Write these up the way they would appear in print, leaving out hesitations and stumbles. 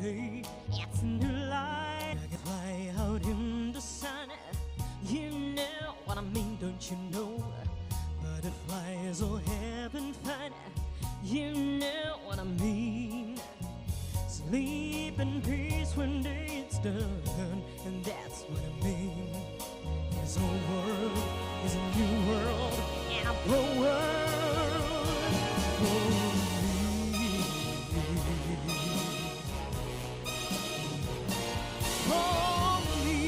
day, it's a new light. I can fly out in the sun. You know what I mean, don't you know? Butterflies all having fun. You know what I mean. Sleep in peace when day it's done, and that's what I mean. This whole world is a new world, and a whole world for me. For me.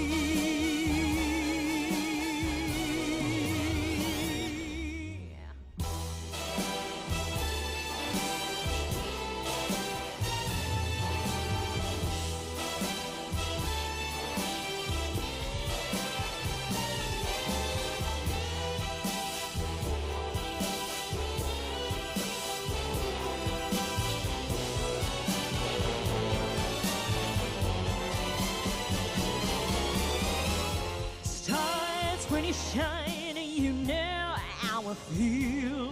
When you shine, you know how I feel.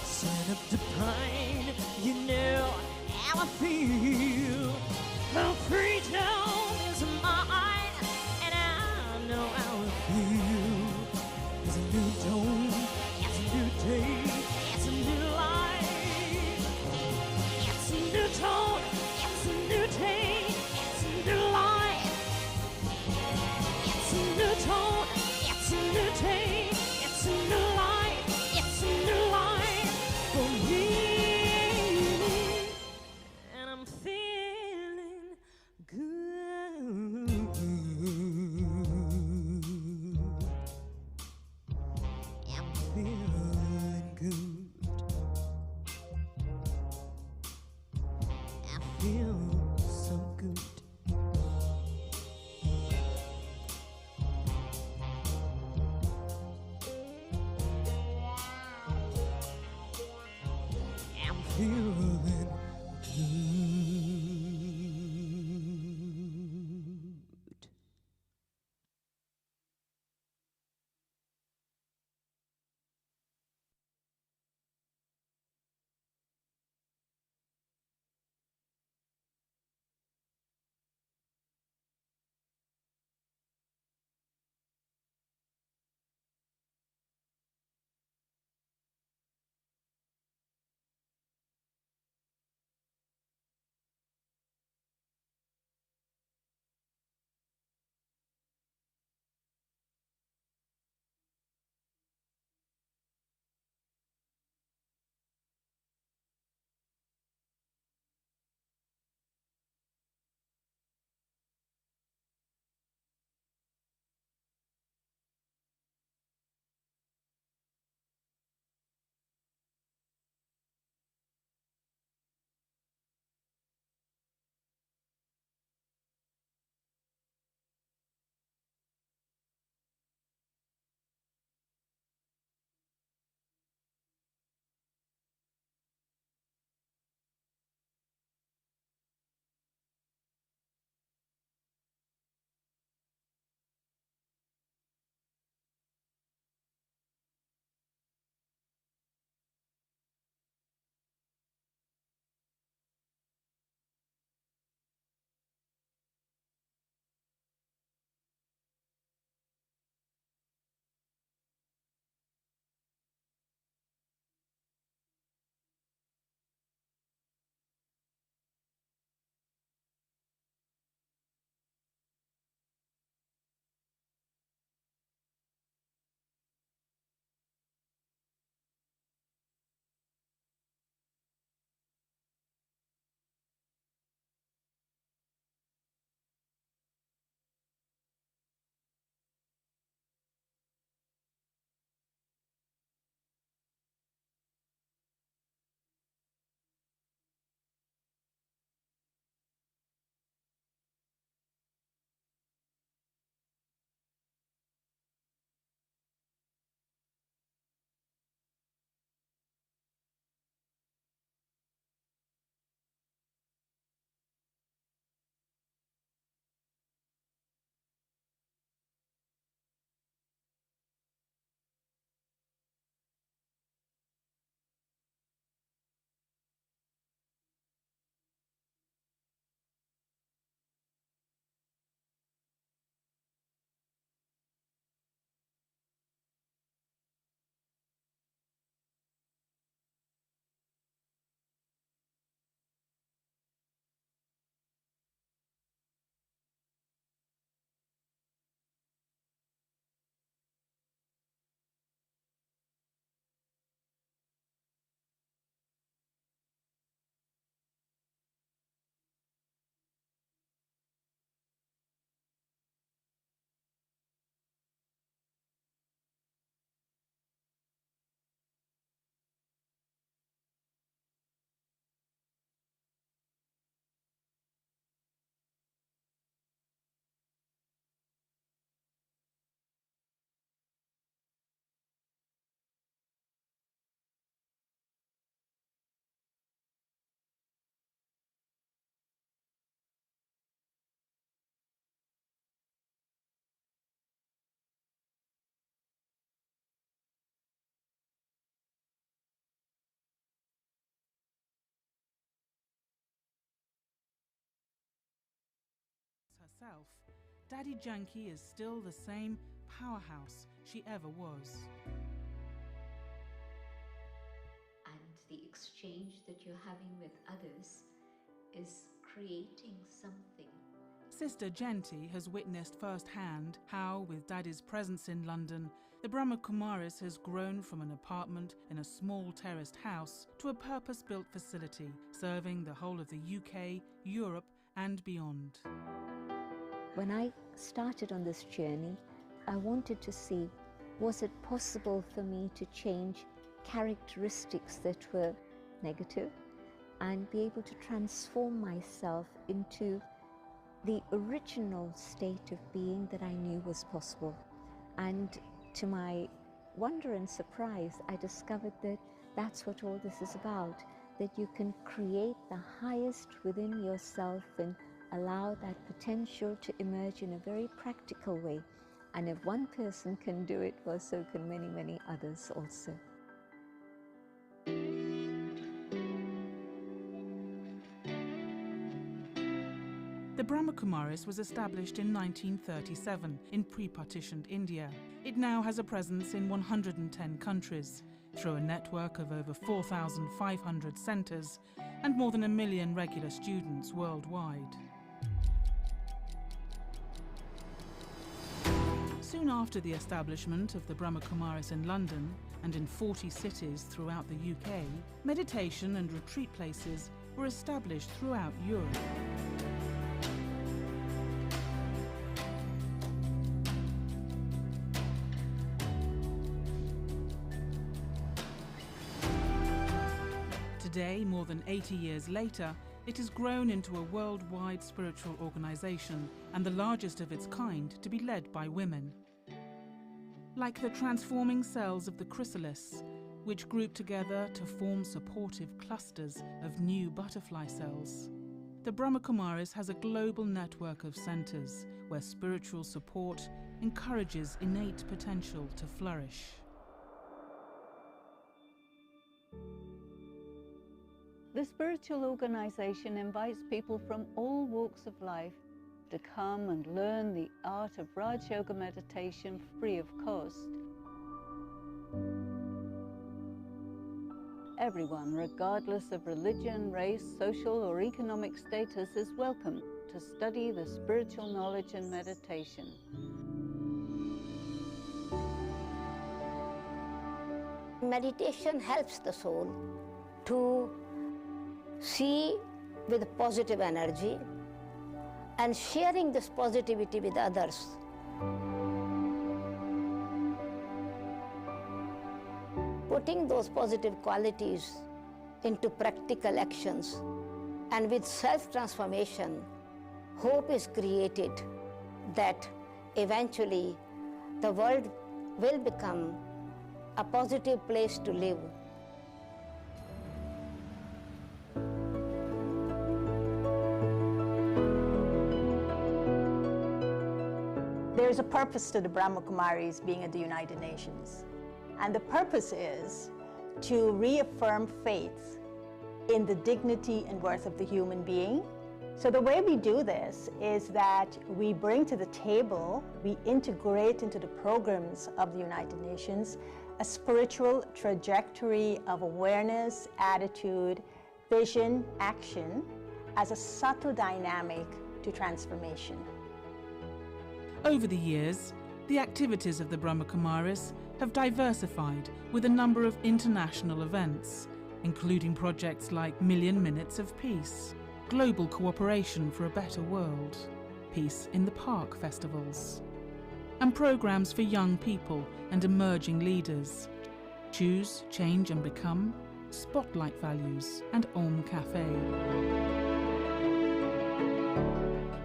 Sign up to pine, you know how I feel. The freedom is mine, and I know how I feel. It's a new dawn, it's a new day, it's a new life. It's a new dawn, it's a new day, it's a new life. It's a new dawn, it's a new day, it's a new life, it's a new life for me. And I'm thinking herself, Daddy Janki is still the same powerhouse she ever was. And the exchange that you're having with others is creating something. Sister Genti has witnessed firsthand how, with Daddy's presence in London, the Brahma Kumaris has grown from an apartment in a small terraced house to a purpose-built facility serving the whole of the UK, Europe and beyond. When I started on this journey, I wanted to see, was it possible for me to change characteristics that were negative and be able to transform myself into the original state of being that I knew was possible. And to my wonder and surprise, I discovered that that's what all this is about, that you can create the highest within yourself and allow that potential to emerge in a very practical way. And if one person can do it, well, so can many, many others also. The Brahma Kumaris was established in 1937 in pre-partitioned India. It now has a presence in 110 countries through a network of over 4,500 centres and more than 1 million regular students worldwide. Soon after the establishment of the Brahma Kumaris in London and in 40 cities throughout the UK, meditation and retreat places were established throughout Europe. Today, more than 80 years later, it has grown into a worldwide spiritual organisation and the largest of its kind to be led by women. Like the transforming cells of the chrysalis, which group together to form supportive clusters of new butterfly cells, the Brahma Kumaris has a global network of centres where spiritual support encourages innate potential to flourish. The spiritual organization invites people from all walks of life to come and learn the art of Raj Yoga meditation free of cost. Everyone, regardless of religion, race, social or economic status, is welcome to study the spiritual knowledge and meditation. Meditation helps the soul to see with positive energy and sharing this positivity with others. Putting those positive qualities into practical actions, and with self-transformation, hope is created that eventually the world will become a positive place to live. There's a purpose to the Brahma Kumaris being at the United Nations. And the purpose is to reaffirm faith in the dignity and worth of the human being. So the way we do this is that we bring to the table, we integrate into the programs of the United Nations a spiritual trajectory of awareness, attitude, vision, action as a subtle dynamic to transformation. Over the years, the activities of the Brahma Kumaris have diversified with a number of international events, including projects like Million Minutes of Peace, Global Cooperation for a Better World, Peace in the Park festivals, and programs for young people and emerging leaders, Choose, Change and Become, Spotlight Values, and Om Cafe.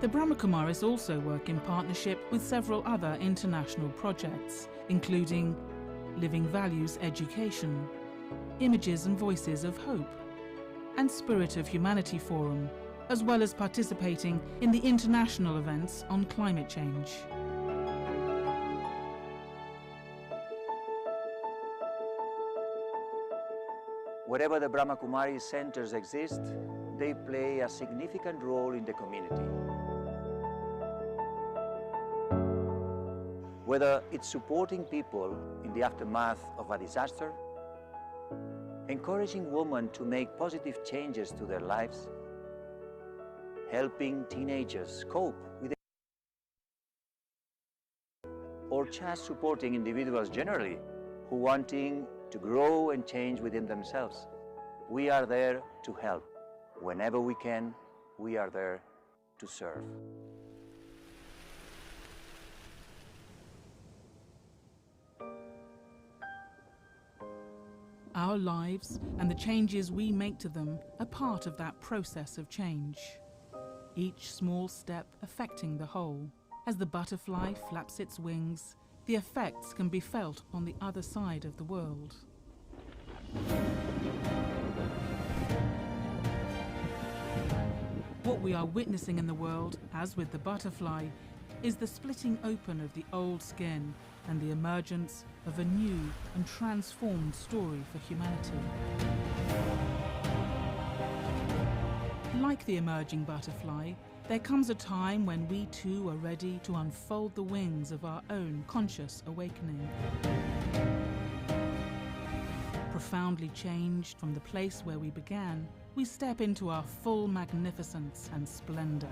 The Brahma Kumaris also work in partnership with several other international projects, including Living Values Education, Images and Voices of Hope, and Spirit of Humanity Forum, as well as participating in the international events on climate change. Wherever the Brahma Kumaris centers exist, they play a significant role in the community. whether it's supporting people in the aftermath of a disaster, encouraging women to make positive changes to their lives, helping teenagers cope with it, or just supporting individuals generally who wanting to grow and change within themselves. We are there to help. Whenever we can, we are there to serve. Our lives and the changes we make to them are part of that process of change, each small step affecting the whole. As the butterfly flaps its wings, the effects can be felt on the other side of the world. What we are witnessing in the world, as with the butterfly, is the splitting open of the old skin and the emergence of a new and transformed story for humanity. Like the emerging butterfly, there comes a time when we too are ready to unfold the wings of our own conscious awakening. Profoundly changed from the place where we began, we step into our full magnificence and splendor.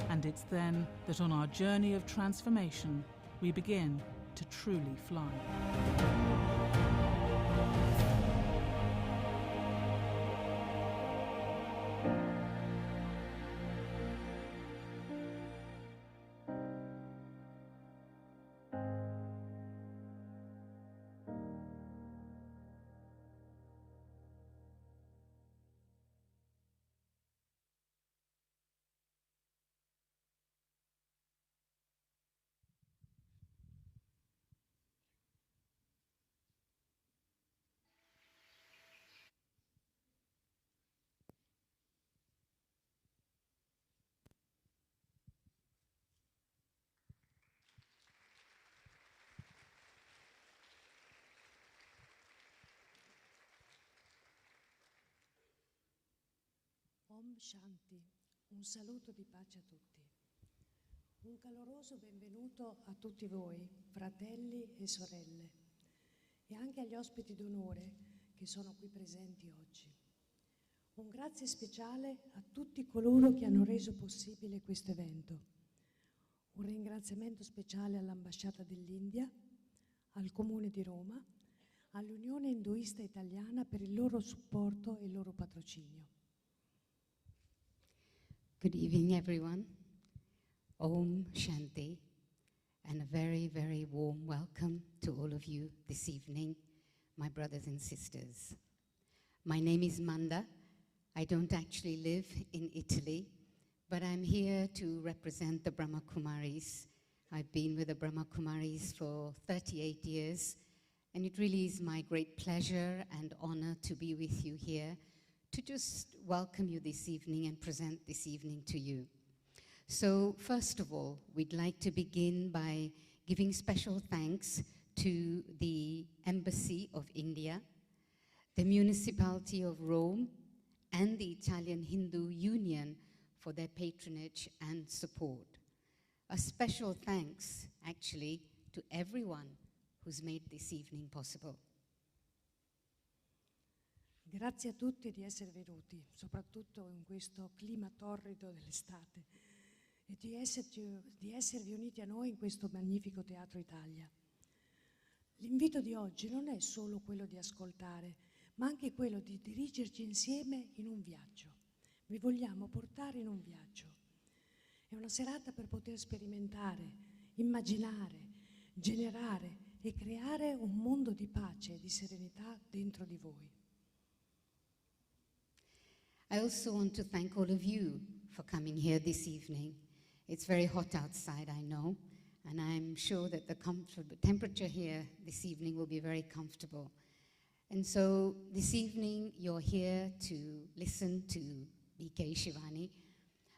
And it's then that on our journey of transformation, we begin to truly fly. Om Shanti, un saluto di pace a tutti. Un caloroso benvenuto a tutti voi, fratelli e sorelle, e anche agli ospiti d'onore che sono qui presenti oggi. Un grazie speciale a tutti coloro che hanno reso possibile questo evento. Un ringraziamento speciale all'Ambasciata dell'India, al Comune di Roma, all'Unione Induista Italiana per il loro supporto e il loro patrocinio. Good evening, everyone. Om Shanti, and a very, very warm welcome to all of you this evening, my brothers and sisters. My name is Manda. I don't actually live in Italy, but I'm here to represent the Brahma Kumaris. I've been with the Brahma Kumaris for 38 years, and it really is my great pleasure and honor to be with you here to just welcome you this evening and present this evening to you. So first of all, we'd like to begin by giving special thanks to the Embassy of India, the Municipality of Rome, and the Italian Hindu Union for their patronage and support. A special thanks, actually, to everyone who's made this evening possible. Grazie a tutti di essere venuti, soprattutto in questo clima torrido dell'estate, e di esservi uniti a noi in questo magnifico Teatro Italia. L'invito di oggi non è solo quello di ascoltare, ma anche quello di dirigerci insieme in un viaggio. Vi vogliamo portare in un viaggio. È una serata per poter sperimentare, immaginare, generare e creare un mondo di pace e di serenità dentro di voi. I also want to thank all of you for coming here this evening. It's very hot outside, I know, and I'm sure that the temperature here this evening will be very comfortable. And so this evening you're here to listen to BK Shivani,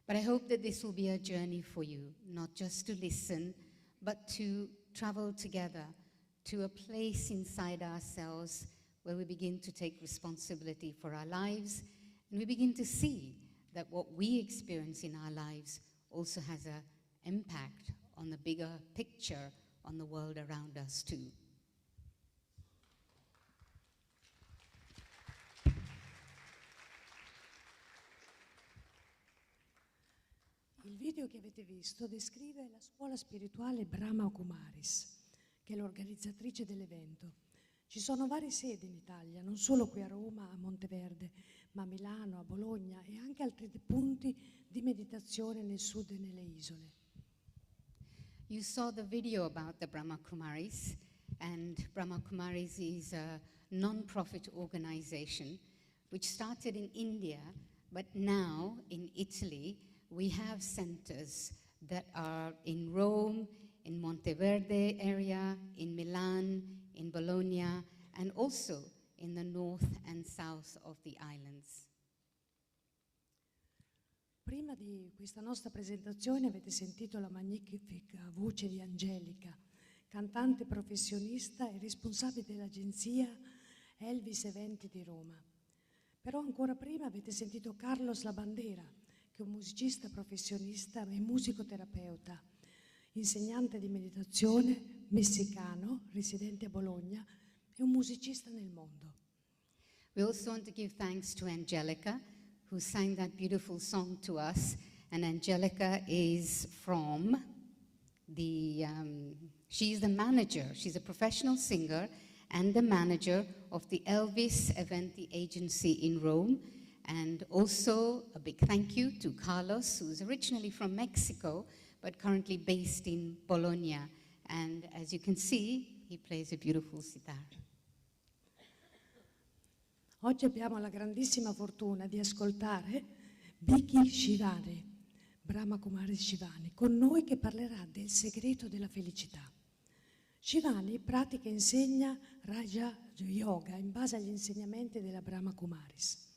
but I hope that this will be a journey for you, not just to listen, but to travel together to a place inside ourselves where we begin to take responsibility for our lives, and we begin to see that what we experience in our lives also has an impact on the bigger picture on the world around us too. Il video che avete visto descrive la scuola spirituale Brahma Kumaris, che è l'organizzatrice dell'evento. Ci sono varie sedi in Italia, non solo qui a Roma, a Monteverde, ma a Milano, a Bologna e anche altri punti di meditazione nel sud e nelle isole. You saw the video about the Brahma Kumaris, and Brahma Kumaris is a non-profit organization which started in India, but now in Italy we have centers that are in Rome, in Monteverde area, in Milan, in Bologna, and also in the north and south of the islands. Prima di questa nostra presentazione avete sentito la magnifica voce di Angelica, cantante professionista e responsabile dell'agenzia Elvis Eventi di Roma. Però ancora prima avete sentito Carlos Labandera, che è un musicista professionista e musicoterapeuta, insegnante di meditazione, messicano, residente a Bologna e un musicista nel mondo. We also want to give thanks to Angelica, who sang that beautiful song to us. And Angelica is from she's the manager, she's a professional singer and the manager of the Elvis Eventi agency in Rome. And also a big thank you to Carlos, who's originally from Mexico, but currently based in Bologna. And as you can see, he plays a beautiful sitar. Oggi abbiamo la grandissima fortuna di ascoltare BK Shivani, Brahma Kumaris Shivani, con noi che parlerà del segreto della felicità. Shivani pratica e insegna Raja Yoga in base agli insegnamenti della Brahma Kumaris.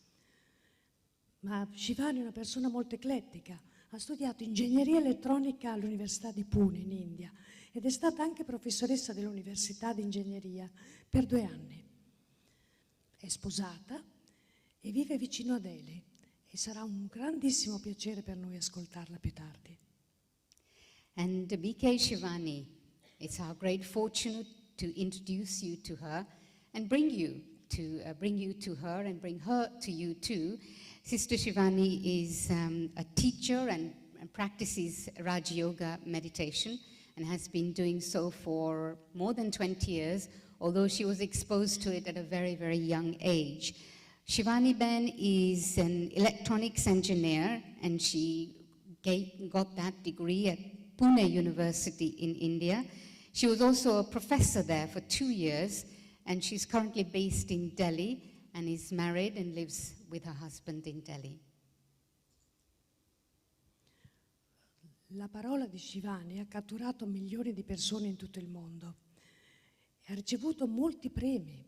Ma Shivani è una persona molto eclettica, ha studiato ingegneria elettronica all'Università di Pune in India ed è stata anche professoressa dell'Università di Ingegneria per 2 anni. È sposata e vive vicino a Delhi e sarà un grandissimo piacere per noi ascoltarla più tardi. And BK Shivani, it's our great fortune to introduce you to her and bring you to her and bring her to you too. Sister Shivani is a teacher and practices Raj Yoga meditation and has been doing so for more than 20 years, although she was exposed to it at a very, very young age. Shivani Ben is an electronics engineer, and she got that degree at Pune University in India. She was also a professor there for 2 years, and she's currently based in Delhi and is married and lives with her husband in Delhi. La parola di Shivani ha catturato milioni di persone in tutto il mondo. Ha ricevuto molti premi.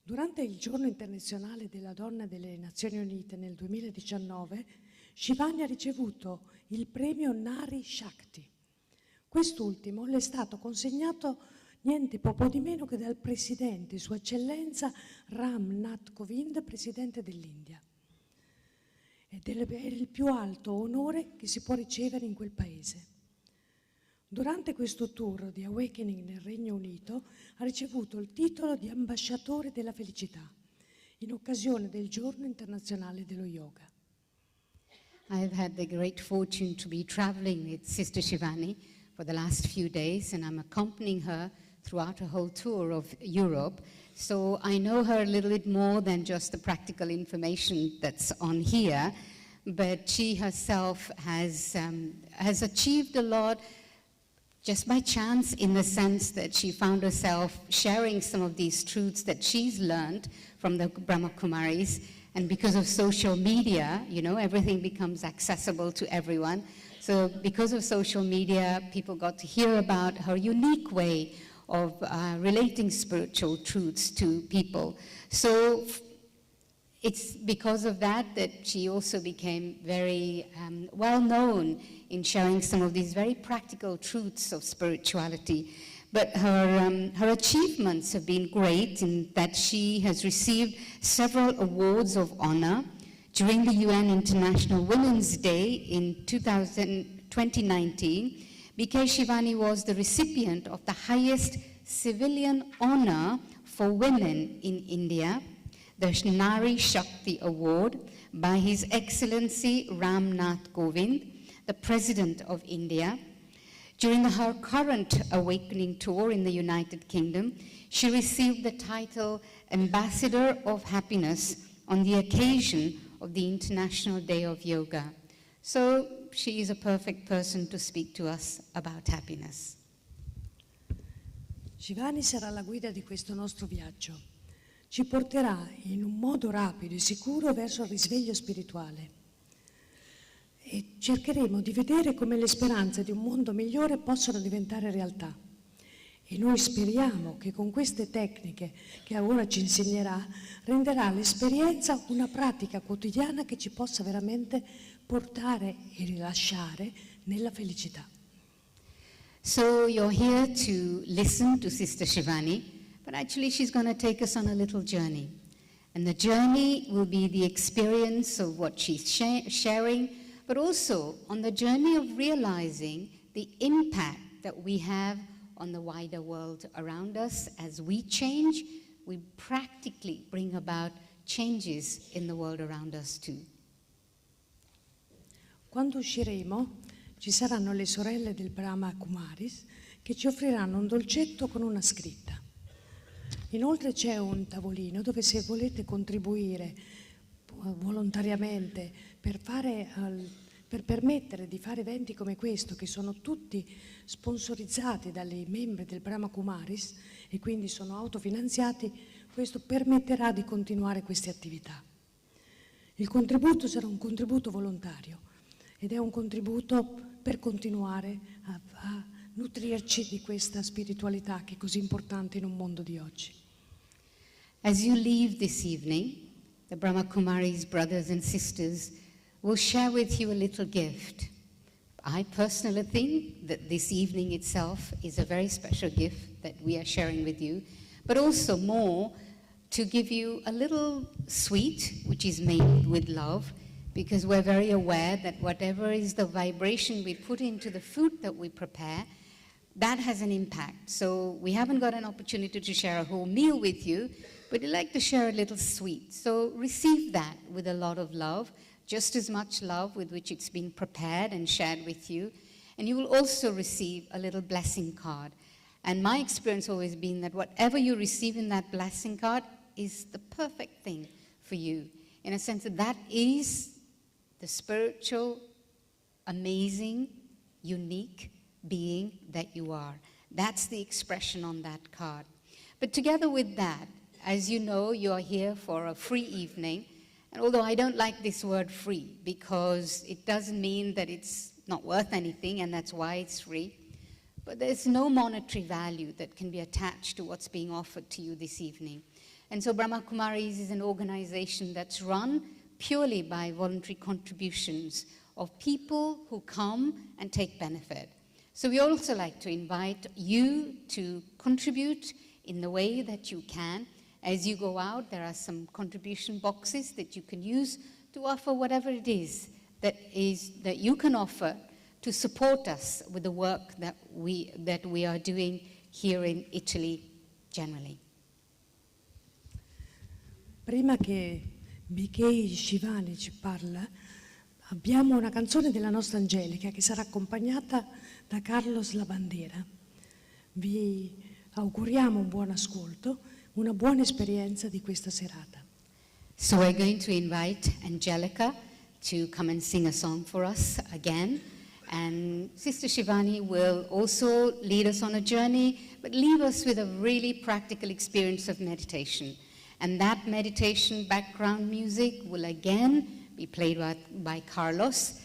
Durante il Giorno internazionale della donna delle Nazioni Unite nel 2019, Shivani ha ricevuto il premio Nari Shakti. Quest'ultimo le è stato consegnato niente poco di meno che dal Presidente, Sua Eccellenza Ram Nath Kovind, Presidente dell'India. Ed è il più alto onore che si può ricevere in quel paese. Durante questo tour di Awakening nel Regno Unito ha ricevuto il titolo di ambasciatore della felicità in occasione del Giorno internazionale dello yoga. I've had the great fortune to be traveling with Sister Shivani for the last few days, and I'm accompanying her throughout a whole tour of Europe. So I know her a little bit more than just the practical information that's on here, but she herself has achieved a lot just by chance, in the sense that she found herself sharing some of these truths that she's learned from the Brahma Kumaris, and because of social media, you know, everything becomes accessible to everyone. So because of social media, people got to hear about her unique way of relating spiritual truths to people. So it's because of that that she also became very well known in sharing some of these very practical truths of spirituality. But her achievements have been great in that she has received several awards of honor. During the UN International Women's Day in 2000, 2019, BK Shivani was the recipient of the highest civilian honor for women in India, the Nari Shakti Award, by His Excellency Ram Nath Kovind, the President of India. During her current Awakening Tour in the United Kingdom, she received the title Ambassador of Happiness on the occasion of the International Day of Yoga. So she is a perfect person to speak to us about happiness. Shivani sarà la guida di questo nostro viaggio. Ci porterà in un modo rapido e sicuro verso il risveglio spirituale e cercheremo di vedere come le speranze di un mondo migliore possono diventare realtà. E noi speriamo che con queste tecniche che ora ci insegnerà renderà l'esperienza una pratica quotidiana che ci possa veramente portare e rilasciare nella felicità. So you're here to listen to Sister Shivani, but actually she's going to take us on a little journey. And the journey will be the experience of what she's sharing, but also on the journey of realizing the impact that we have on the wider world around us. As we change, we practically bring about changes in the world around us too. Quando usciremo, ci saranno le sorelle del Brahma Kumaris che ci offriranno un dolcetto con una scritta. Inoltre c'è un tavolino dove, se volete contribuire volontariamente per permettere di fare eventi come questo, che sono tutti sponsorizzati dai membri del Brahma Kumaris e quindi sono autofinanziati, questo permetterà di continuare queste attività. Il contributo sarà un contributo volontario ed è un contributo per continuare a nutrirci di questa spiritualità che è così importante in un mondo di oggi. As you leave this evening, the Brahma Kumaris brothers and sisters will share with you a little gift. I personally think that this evening itself is a very special gift that we are sharing with you, but also more to give you a little sweet, which is made with love, because we're very aware that whatever is the vibration we put into the food that we prepare, that has an impact. So we haven't got an opportunity to share a whole meal with you, but we'd like to share a little sweet. So receive that with a lot of love, just as much love with which it's been prepared and shared with you. And you will also receive a little blessing card. And my experience has always been that whatever you receive in that blessing card is the perfect thing for you. In a sense that is the spiritual, amazing, unique being that you are. That's the expression on that card. But together with that, as you know, you are here for a free evening. And although I don't like this word free, because it doesn't mean that it's not worth anything, and that's why it's free, but there's no monetary value that can be attached to what's being offered to you this evening. And so Brahma Kumaris is an organization that's run purely by voluntary contributions of people who come and take benefit. So we also like to invite you to contribute in the way that you can. As you go out, there are some contribution boxes that you can use to offer whatever it is that you can offer to support us with the work that we are doing here in Italy generally. Prima che BK Shivani ci parla, abbiamo una canzone della nostra Angelica che sarà accompagnata da Carlos La Bandera. Vi auguriamo un buon ascolto, una buona esperienza di questa serata. So we're going to invite Angelica to come and sing a song for us again. And Sister Shivani will also lead us on a journey, but leave us with a really practical experience of meditation. And that meditation background music will again be played by Carlos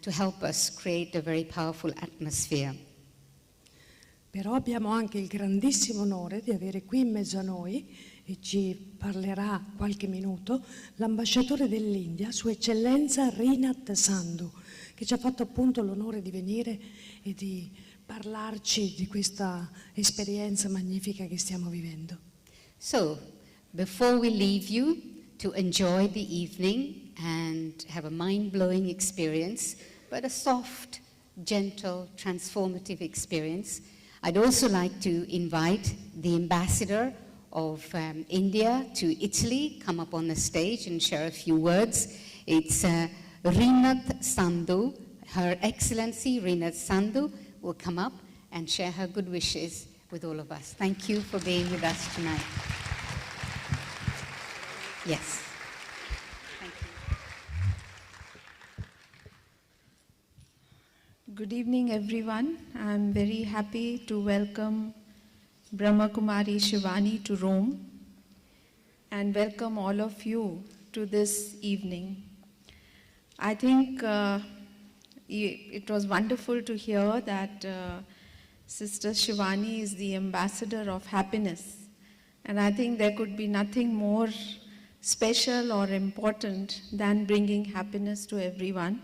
to help us create a very powerful atmosphere. Però abbiamo anche il grandissimo onore di avere qui in mezzo a noi, e ci parlerà qualche minuto, l'ambasciatore dell'India, Sua Eccellenza Rinat Sandhu, che ci ha fatto appunto l'onore di venire e di parlarci di questa esperienza magnifica che stiamo vivendo. So, before we leave you to enjoy the evening and have a mind-blowing experience, but a soft gentle, transformative experience. I'd also like to invite the ambassador of India to Italy, come up on the stage and share a few words. It's Rinath Sandhu. Her Excellency Rinath Sandhu will come up and share her good wishes with all of us. Thank you for being with us tonight. Yes. Thank you. Good evening, everyone. I'm very happy to welcome Brahma Kumari Shivani to Rome and welcome all of you to this evening. I think it was wonderful to hear that Sister Shivani is the ambassador of happiness. And I think there could be nothing more special or important than bringing happiness to everyone.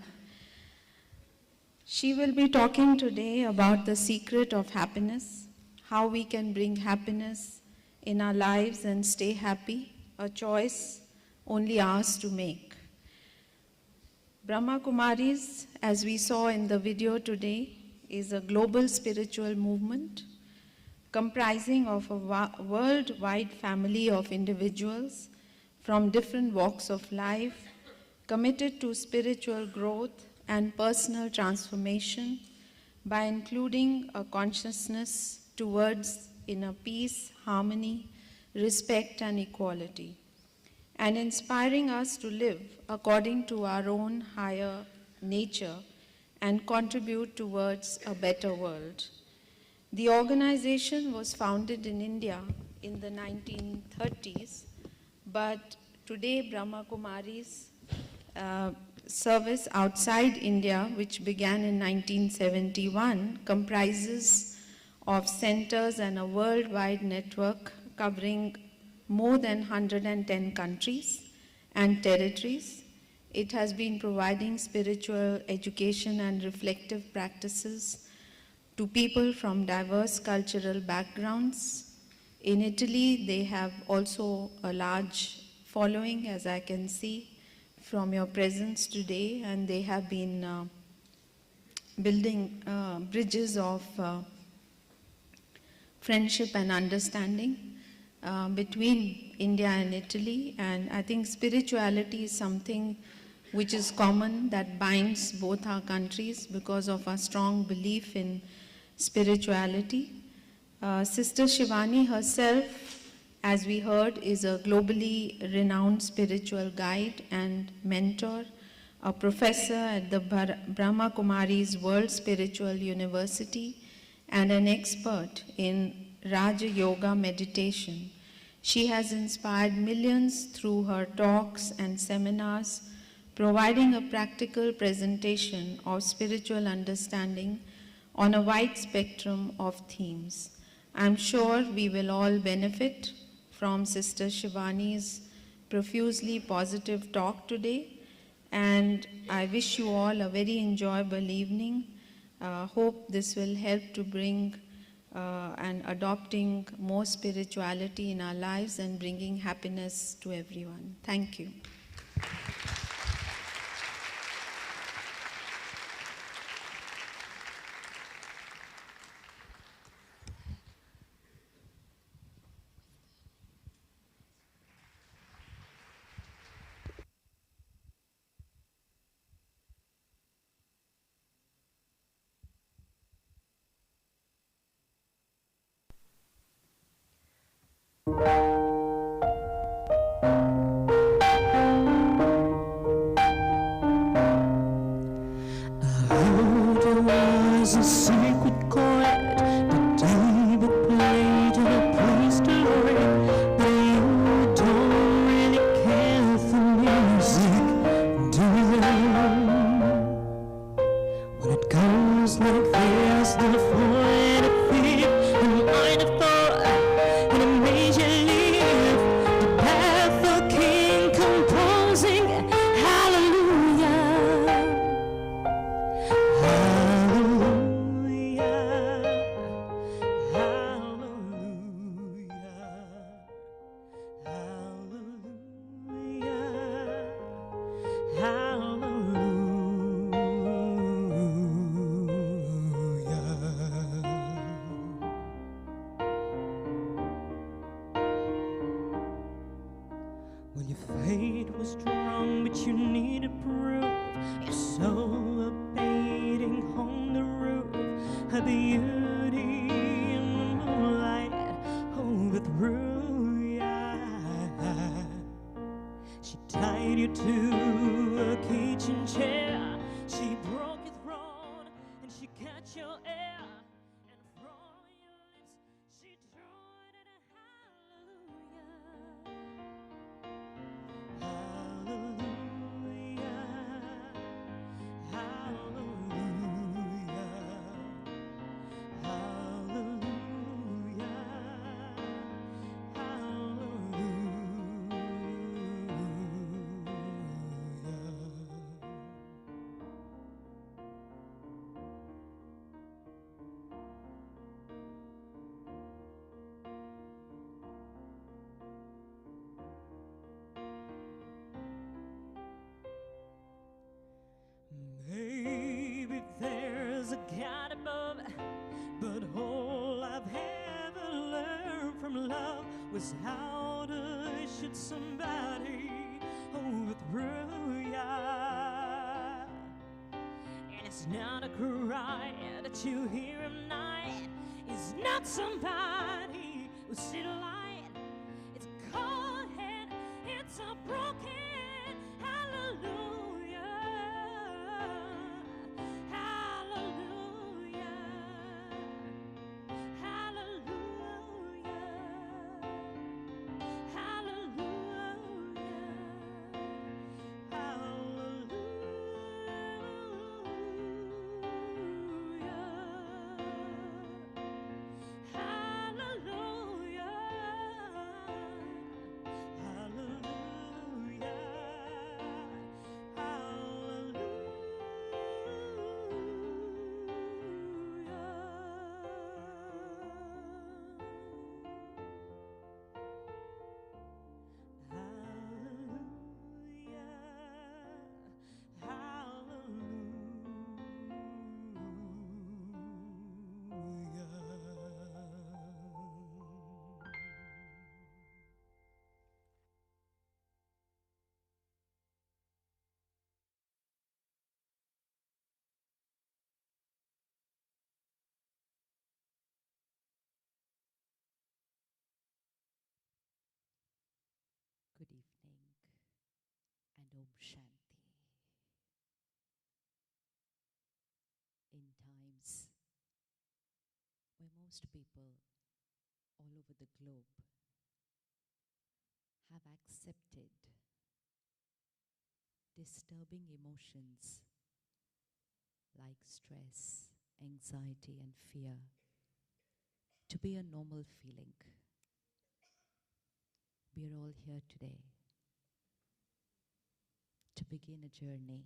She will be talking today about the secret of happiness, how we can bring happiness in our lives and stay happy, a choice only ours to make. Brahma Kumaris, as we saw in the video today, is a global spiritual movement comprising of a worldwide family of individuals from different walks of life, committed to spiritual growth and personal transformation by including a consciousness towards inner peace, harmony, respect, and equality, and inspiring us to live according to our own higher nature and contribute towards a better world. The organization was founded in India in the 1930s, but today Brahma Kumaris service outside India, which began in 1971, comprises of centers and a worldwide network covering more than 110 countries and territories. It has been providing spiritual education and reflective practices to people from diverse cultural backgrounds. In Italy, they have also a large following, as I can see from your presence today, and they have been building bridges of friendship and understanding between India and Italy. And I think spirituality is something which is common, that binds both our countries because of our strong belief in spirituality. Sister Shivani herself, as we heard, is a globally renowned spiritual guide and mentor, a professor at the Brahma Kumaris World Spiritual University, and an expert in Raja Yoga meditation. She has inspired millions through her talks and seminars, providing a practical presentation of spiritual understanding on a wide spectrum of themes. I'm sure we will all benefit from Sister Shivani's profusely positive talk today, and I wish you all a very enjoyable evening. Hope this will help to bring and adopting more spirituality in our lives and bringing happiness to everyone. Thank you. what you need to prove. You're so abating on the roof, a beauty in the moonlight overthrew ya. She tied you to a kitchen chair, she broke your throat and she cut your air, and from your lips she drew it a hallelujah. Hallelujah, hallelujah, hallelujah, maybe there's a God above, but all I've ever learned from love was how to shoot somebody overthrough ya. And it's not a cry that you hear at night, it's not somebody who's still alive, it's a cold head, it's a broken hallelujah. Hallelujah, hallelujah, Good evening and Om Shanti. In times where most people all over the globe have accepted disturbing emotions like stress, anxiety, and fear to be a normal feeling, we are all here today to begin a journey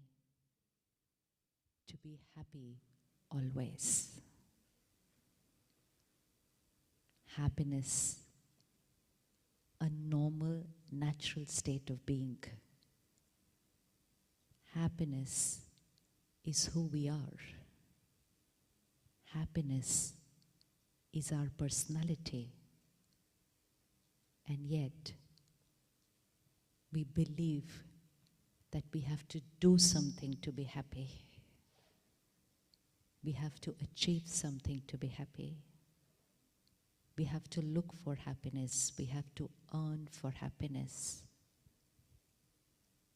to be happy always. Happiness, a normal, natural state of being. Happiness is who we are. Happiness is our personality. And yet, we believe that we have to do something to be happy. We have to achieve something to be happy. We have to look for happiness. We have to earn for happiness.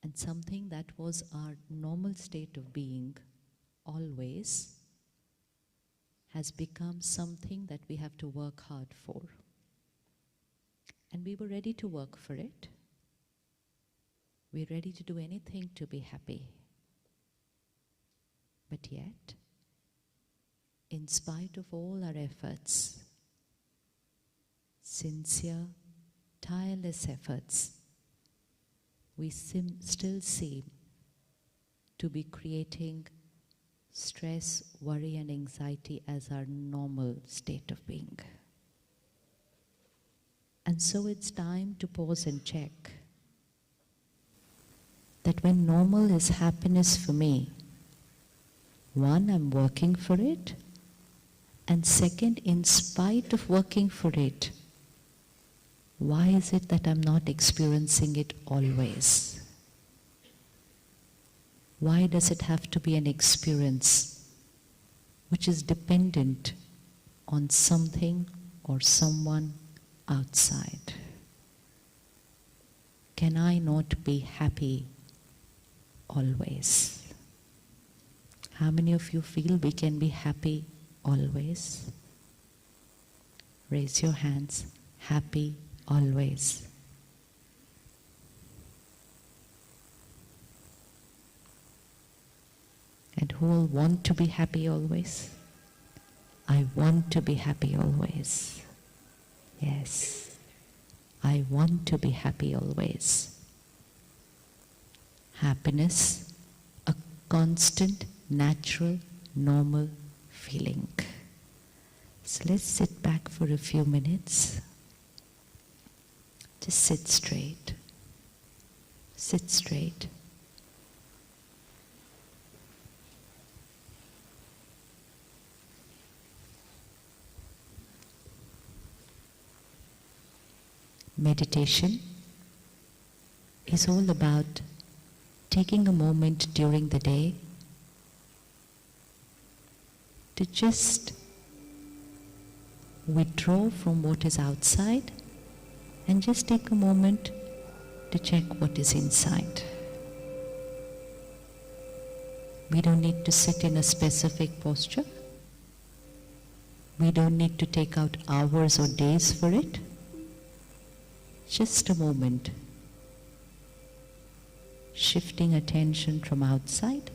And something that was our normal state of being always has become something that we have to work hard for. And we were ready to work for it. We're ready to do anything to be happy. But yet, in spite of all our efforts, sincere, tireless efforts, we still seem to be creating stress, worry, and anxiety as our normal state of being. And so it's time to pause and check that when normal is happiness for me, one, I'm working for it, and second, in spite of working for it, why is it that I'm not experiencing it always? Why does it have to be an experience which is dependent on something or someone outside? Can I not be happy always? How many of you feel we can be happy always? Raise your hands. Happy always. And who will want to be happy always? I want to be happy always. Yes, I want to be happy always. Happiness, a constant, natural, normal feeling. So let's sit back for a few minutes. Just sit straight. Sit straight. Meditation is all about taking a moment during the day to just withdraw from what is outside and just take a moment to check what is inside. We don't need to sit in a specific posture. We don't need to take out hours or days for it. Just a moment, shifting attention from outside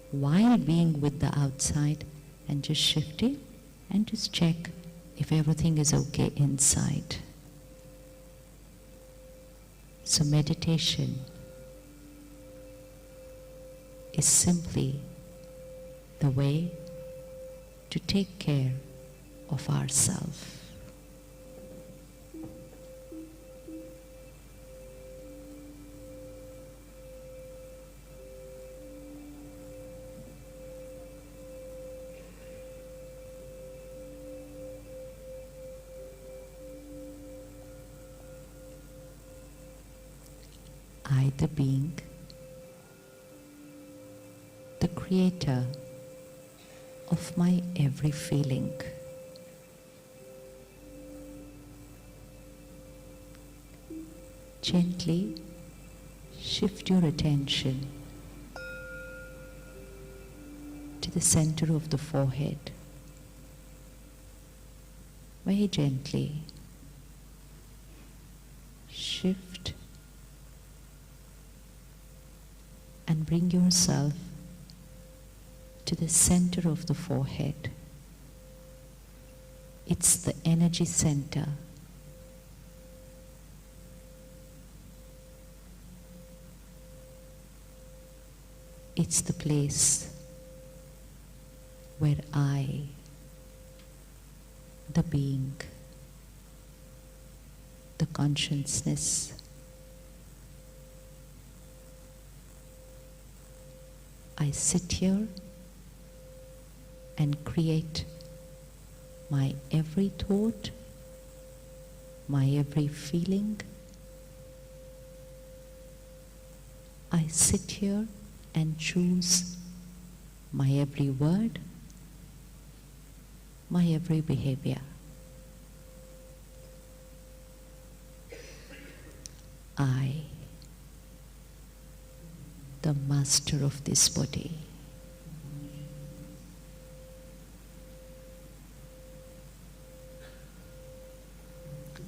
while being with the outside and just shifting and just check if everything is okay inside. So meditation is simply the way to take care of ourselves. I, the being, the creator of my every feeling, gently shift your attention to the center of the forehead. Very gently shift and bring yourself to the center of the forehead. It's the energy center. It's the place where I, the being, the consciousness, I sit here and create my every thought, my every feeling. I sit here and choose my every word, my every behavior. I, the master of this body,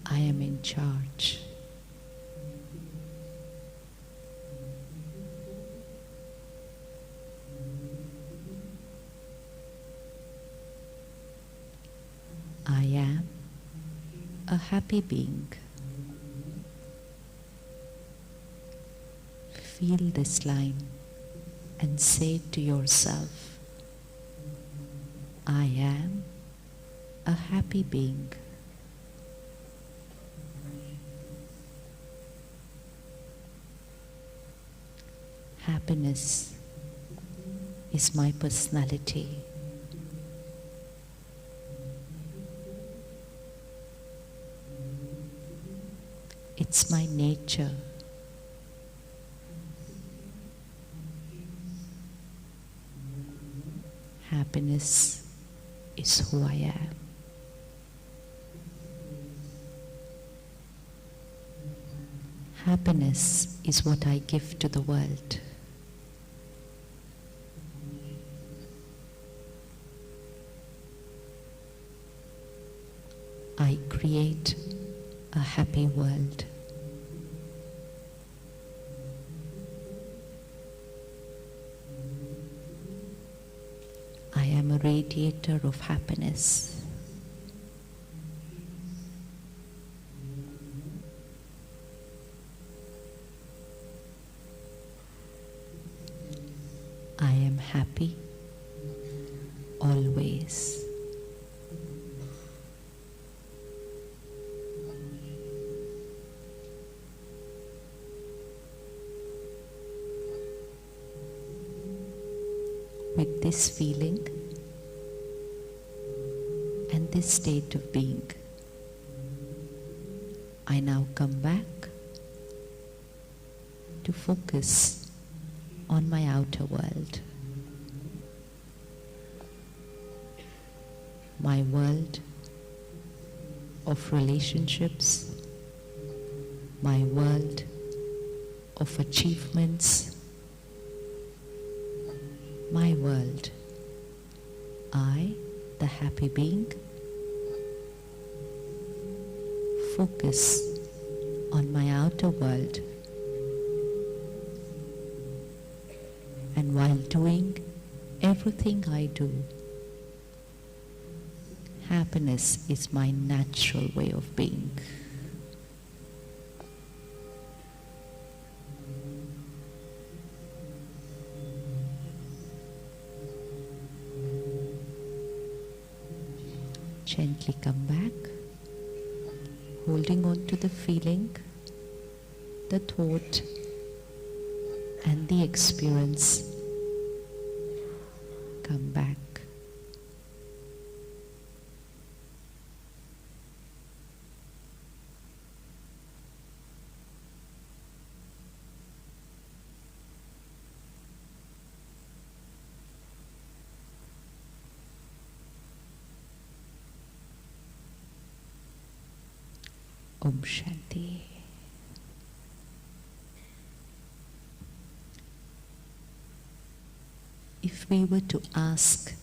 I am in charge. I am a happy being. Feel this line and say it to yourself. I am a happy being. Happiness is my personality. It's my nature. Happiness is who I am. Happiness is what I give to the world. I create a happy world. I am a radiator of happiness. I am happy always. With this feeling and this state of being, I now come back to focus on my outer world. My world of relationships, my world of achievements, my world. I, the happy being, focus on my outer world, and while doing everything I do, happiness is my natural way of being. Gently come back, holding on to the feeling, the thought, and the experience. Come back. Om Shanti. If we were to ask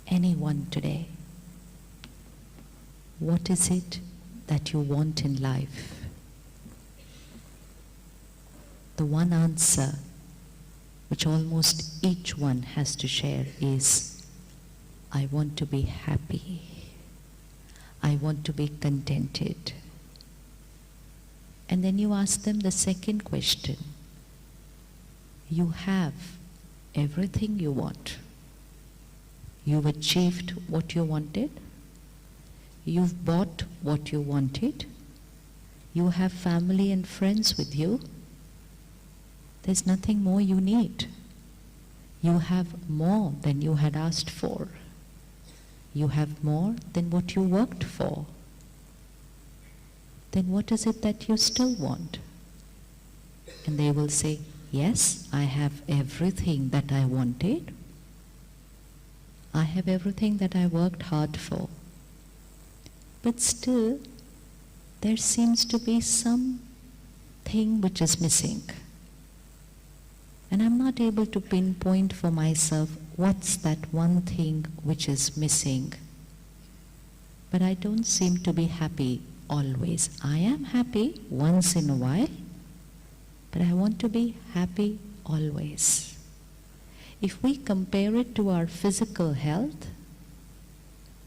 anyone today, what is it that you want in life? The one answer which almost each one has to share is, I want to be happy. I want to be contented. And then you ask them the second question. You have everything you want. You've achieved what you wanted. You've bought what you wanted. You have family and friends with you. There's nothing more you need. You have more than you had asked for. You have more than what you worked for. Then what is it that you still want? And they will say, yes, I have everything that I wanted. I have everything that I worked hard for. But still, there seems to be something which is missing. And I'm not able to pinpoint for myself what's that one thing which is missing. But I don't seem to be happy always. I am happy once in a while, but I want to be happy always. If we compare it to our physical health,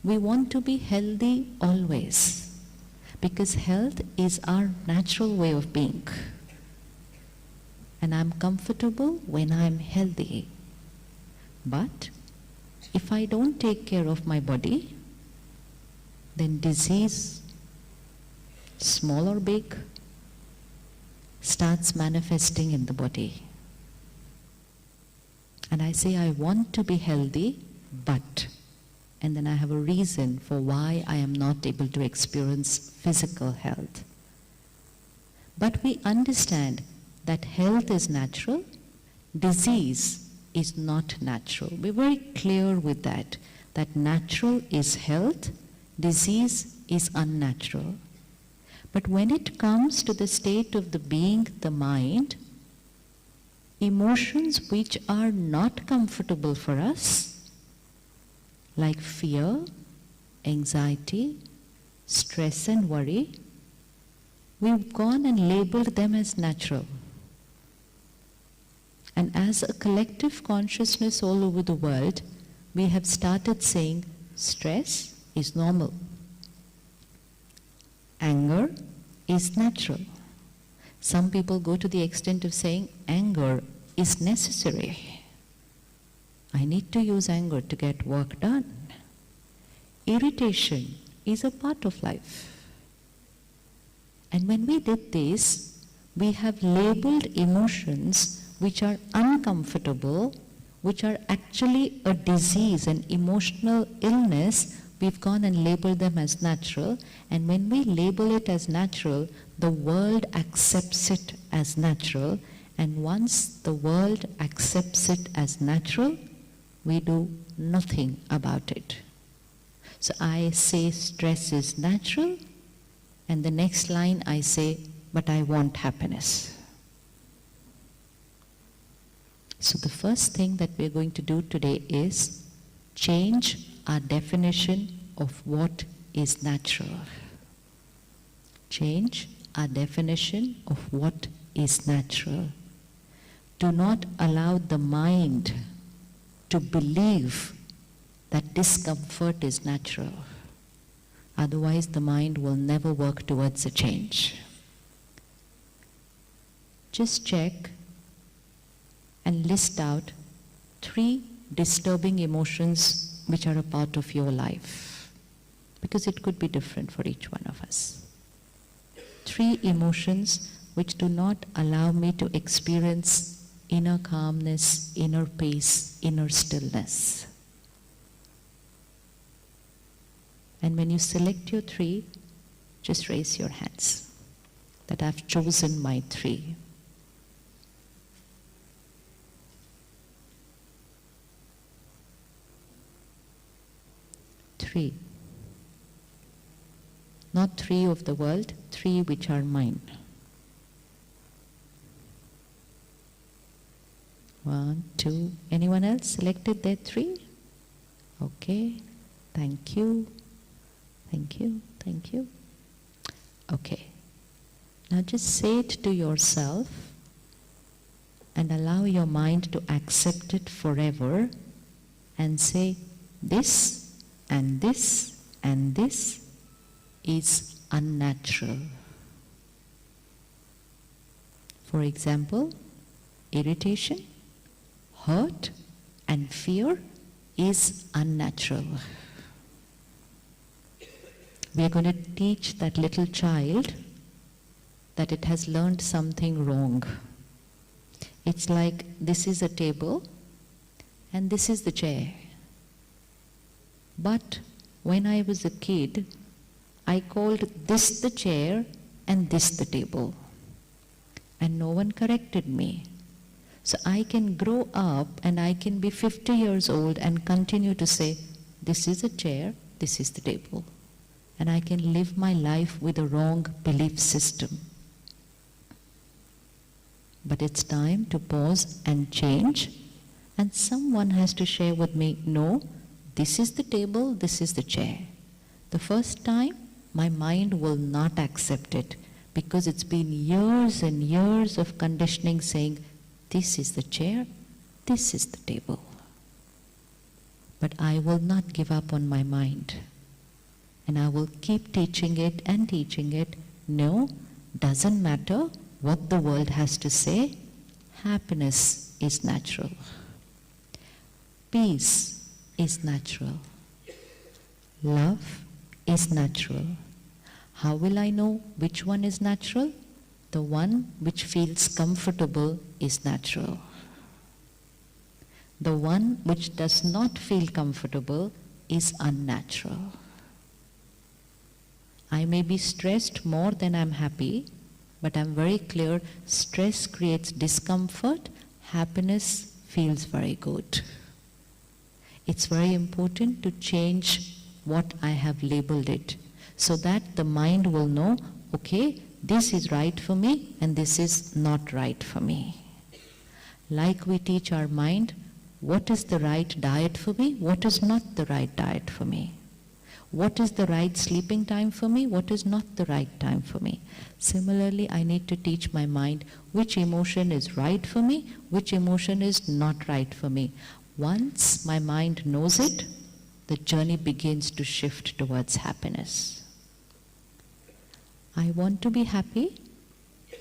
we want to be healthy always, because health is our natural way of being. And I'm comfortable when I'm healthy. But if I don't take care of my body, then disease, small or big, starts manifesting in the body. And I say, I want to be healthy, but, and then I have a reason for why I am not able to experience physical health. But we understand that health is natural, disease is not natural. We're very clear with that natural is health, disease is unnatural. But when it comes to the state of the being, the mind, emotions which are not comfortable for us, like fear, anxiety, stress and worry, we've gone and labeled them as natural. And as a collective consciousness all over the world, we have started saying stress is normal. Anger is natural. Some people go to the extent of saying anger is necessary. I need to use anger to get work done. Irritation is a part of life. And when we did this, we have labeled emotions which are uncomfortable, which are actually a disease, an emotional illness. We've gone and labeled them as natural, and when we label it as natural, the world accepts it as natural, and once the world accepts it as natural, we do nothing about it. So I say stress is natural, and the next line I say, but I want happiness. So the first thing that we're going to do today is change our definition of what is natural. Change our definition of what is natural. Do not allow the mind to believe that discomfort is natural. Otherwise, the mind will never work towards a change. Just check and list out 3 disturbing emotions which are a part of your life, because it could be different for each one of us. 3 emotions which do not allow me to experience inner calmness, inner peace, inner stillness. And when you select your 3, just raise your hands that I've chosen my 3. Three. Not 3 of the world, 3 which are mine. 1, 2. Anyone else selected their 3? Okay. Thank you. Thank you. Thank you. Okay. Now just say it to yourself and allow your mind to accept it forever and say, this and this and this is unnatural. For example, irritation, hurt and fear is unnatural. We are going to teach that little child that it has learned something wrong. It's like this is a table and this is the chair. But when I was a kid, I called this the chair and this the table. And no one corrected me. So I can grow up and I can be 50 years old and continue to say, this is a chair, this is the table. And I can live my life with a wrong belief system. But it's time to pause and change. And someone has to share with me, no, this is the table, this is the chair. The first time, my mind will not accept it because it's been years and years of conditioning saying, this is the chair, this is the table. But I will not give up on my mind. And I will keep teaching it and teaching it. No, doesn't matter what the world has to say. Happiness is natural. Peace is natural. Love is natural. How will I know which one is natural? The one which feels comfortable is natural. The one which does not feel comfortable is unnatural. I may be stressed more than I'm happy, but I'm very clear stress creates discomfort, happiness feels very good. It's very important to change what I have labeled it, so that the mind will know, okay, this is right for me and this is not right for me. Like we teach our mind, what is the right diet for me, what is not the right diet for me. What is the right sleeping time for me, what is not the right time for me. Similarly, I need to teach my mind which emotion is right for me, which emotion is not right for me. Once my mind knows it, the journey begins to shift towards happiness. I want to be happy,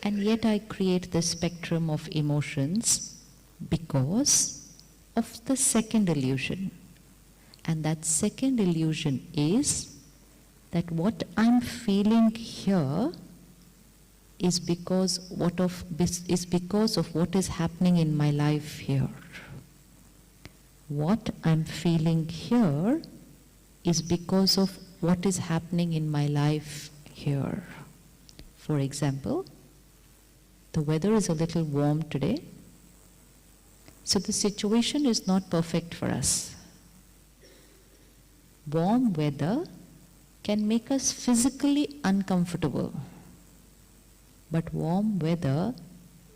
and yet I create the spectrum of emotions because of the second illusion. And that second illusion is that what I'm feeling here is because of what is happening in my life here. What I'm feeling here is because of what is happening in my life here. For example, the weather is a little warm today, so the situation is not perfect for us. Warm weather can make us physically uncomfortable, but warm weather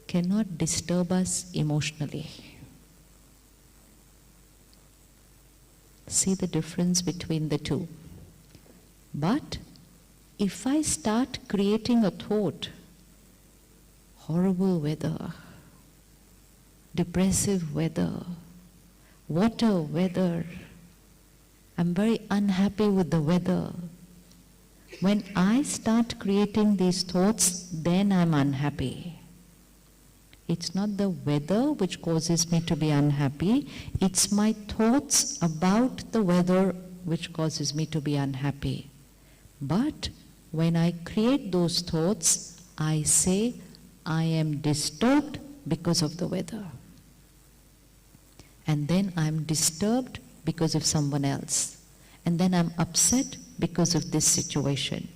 cannot disturb us emotionally. See the difference between the two. But if I start creating a thought, horrible weather, depressive weather, water weather, I'm very unhappy with the weather. When I start creating these thoughts, then I'm unhappy. It's not the weather which causes me to be unhappy, it's my thoughts about the weather which causes me to be unhappy. But when I create those thoughts, I say, I am disturbed because of the weather. And then I'm disturbed because of someone else. And then I'm upset because of this situation.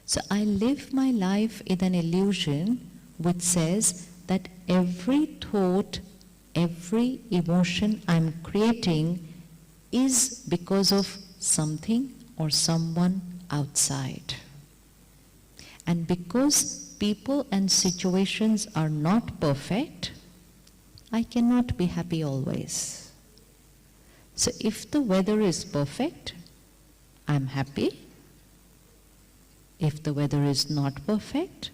So I live my life in an illusion which says that every thought, every emotion I'm creating is because of something or someone outside. And because people and situations are not perfect, I cannot be happy always. So if the weather is perfect, I'm happy. If the weather is not perfect,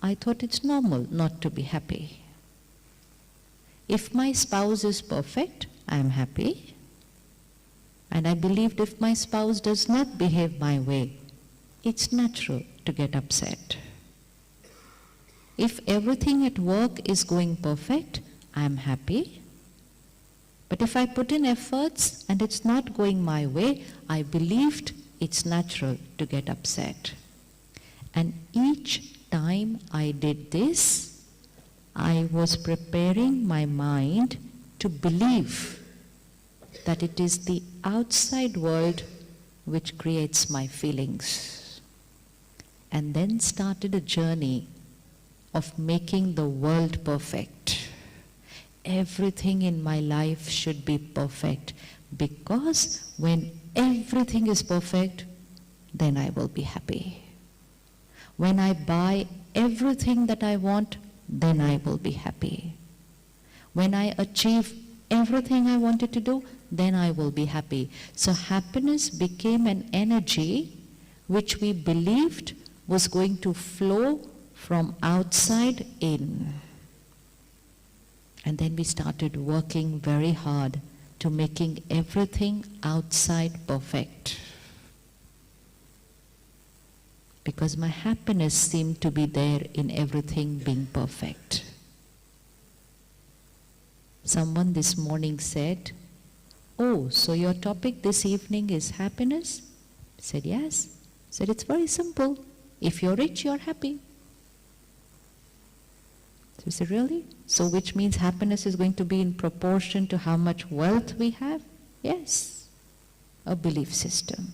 I thought it's normal not to be happy. If my spouse is perfect, I'm happy. And I believed if my spouse does not behave my way, it's natural to get upset. If everything at work is going perfect, I'm happy. But if I put in efforts and it's not going my way, I believed it's natural to get upset. And each time I did this, I was preparing my mind to believe that it is the outside world which creates my feelings. And then started a journey of making the world perfect. Everything in my life should be perfect, because when everything is perfect, then I will be happy. When I buy everything that I want, then I will be happy. When I achieve everything I wanted to do, then I will be happy. So happiness became an energy which we believed was going to flow from outside in. And then we started working very hard to making everything outside perfect. Because my happiness seemed to be there in everything being perfect. Someone this morning said, "Oh, so your topic this evening is happiness?" I said, "Yes." I said, "It's very simple. If you're rich, you're happy." So I said, "Really? So which means happiness is going to be in proportion to how much wealth we have?" Yes, a belief system.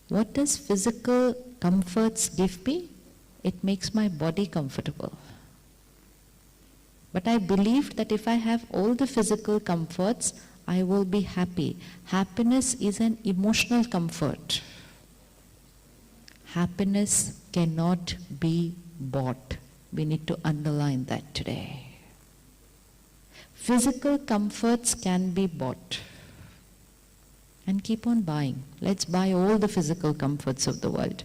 What does physical comforts give me? It makes my body comfortable. But I believed that if I have all the physical comforts, I will be happy. Happiness is an emotional comfort. Happiness cannot be bought. We need to underline that today. Physical comforts can be bought. And keep on buying. Let's buy all the physical comforts of the world.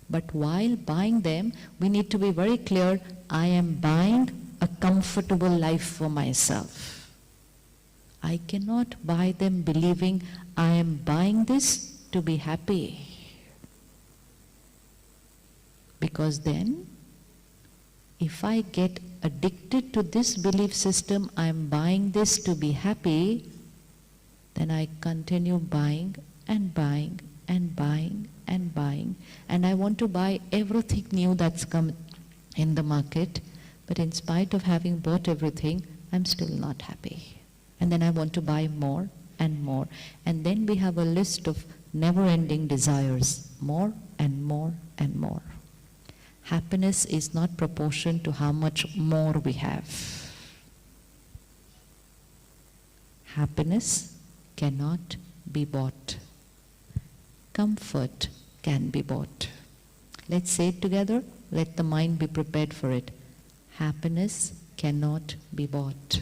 But while buying them, we need to be very clear, I am buying a comfortable life for myself. I cannot buy them believing I am buying this to be happy. Because then, if I get addicted to this belief system, I am buying this to be happy, then I continue buying and buying and buying and buying, and I want to buy everything new that's come in the market, but in spite of having bought everything, I'm still not happy. And then I want to buy more and more, and then we have a list of never-ending desires, more and more and more. Happiness is not proportion to how much more we have. Happiness cannot be bought. Comfort can be bought. Let's say it together. Let the mind be prepared for it. Happiness cannot be bought.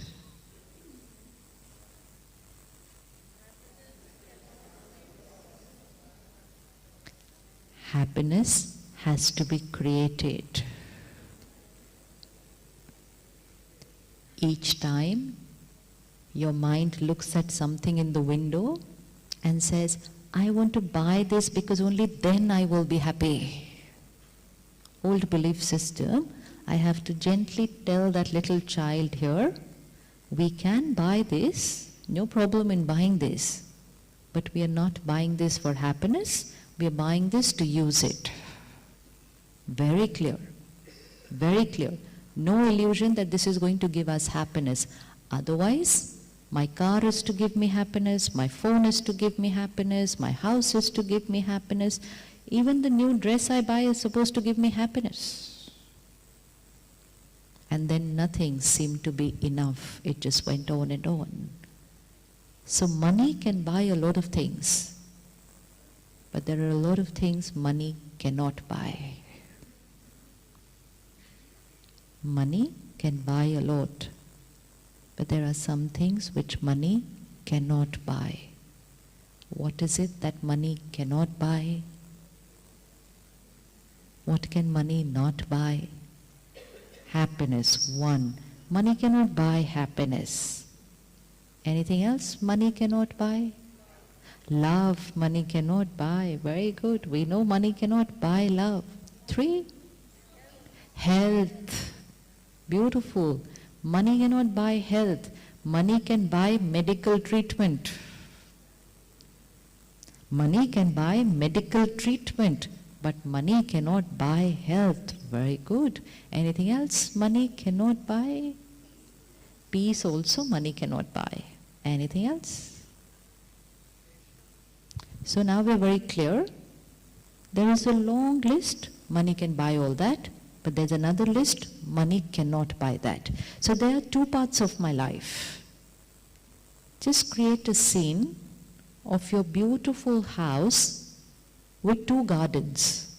Happiness has to be created. Each time your mind looks at something in the window and says, I want to buy this because only then I will be happy. Old belief system, I have to gently tell that little child here, we can buy this, no problem in buying this, but we are not buying this for happiness, we are buying this to use it. Very clear, very clear. No illusion that this is going to give us happiness. Otherwise, my car is to give me happiness, my phone is to give me happiness, my house is to give me happiness. Even the new dress I buy is supposed to give me happiness. And then nothing seemed to be enough. It just went on and on. So money can buy a lot of things. But there are a lot of things money cannot buy. Money can buy a lot. But there are some things which money cannot buy. What is it that money cannot buy? What can money not buy? Happiness, one. Money cannot buy happiness. Anything else money cannot buy? Love, money cannot buy. Very good. We know money cannot buy love. 3. Health. Beautiful. Money cannot buy health. Money can buy medical treatment. Money can buy medical treatment, but money cannot buy health. Very good. Anything else money cannot buy? Peace also money cannot buy. Anything else? So now we are very clear. There is a long list. Money can buy all that. But there's another list, money cannot buy that. So there are 2 parts of my life. Just create a scene of your beautiful house with 2 gardens.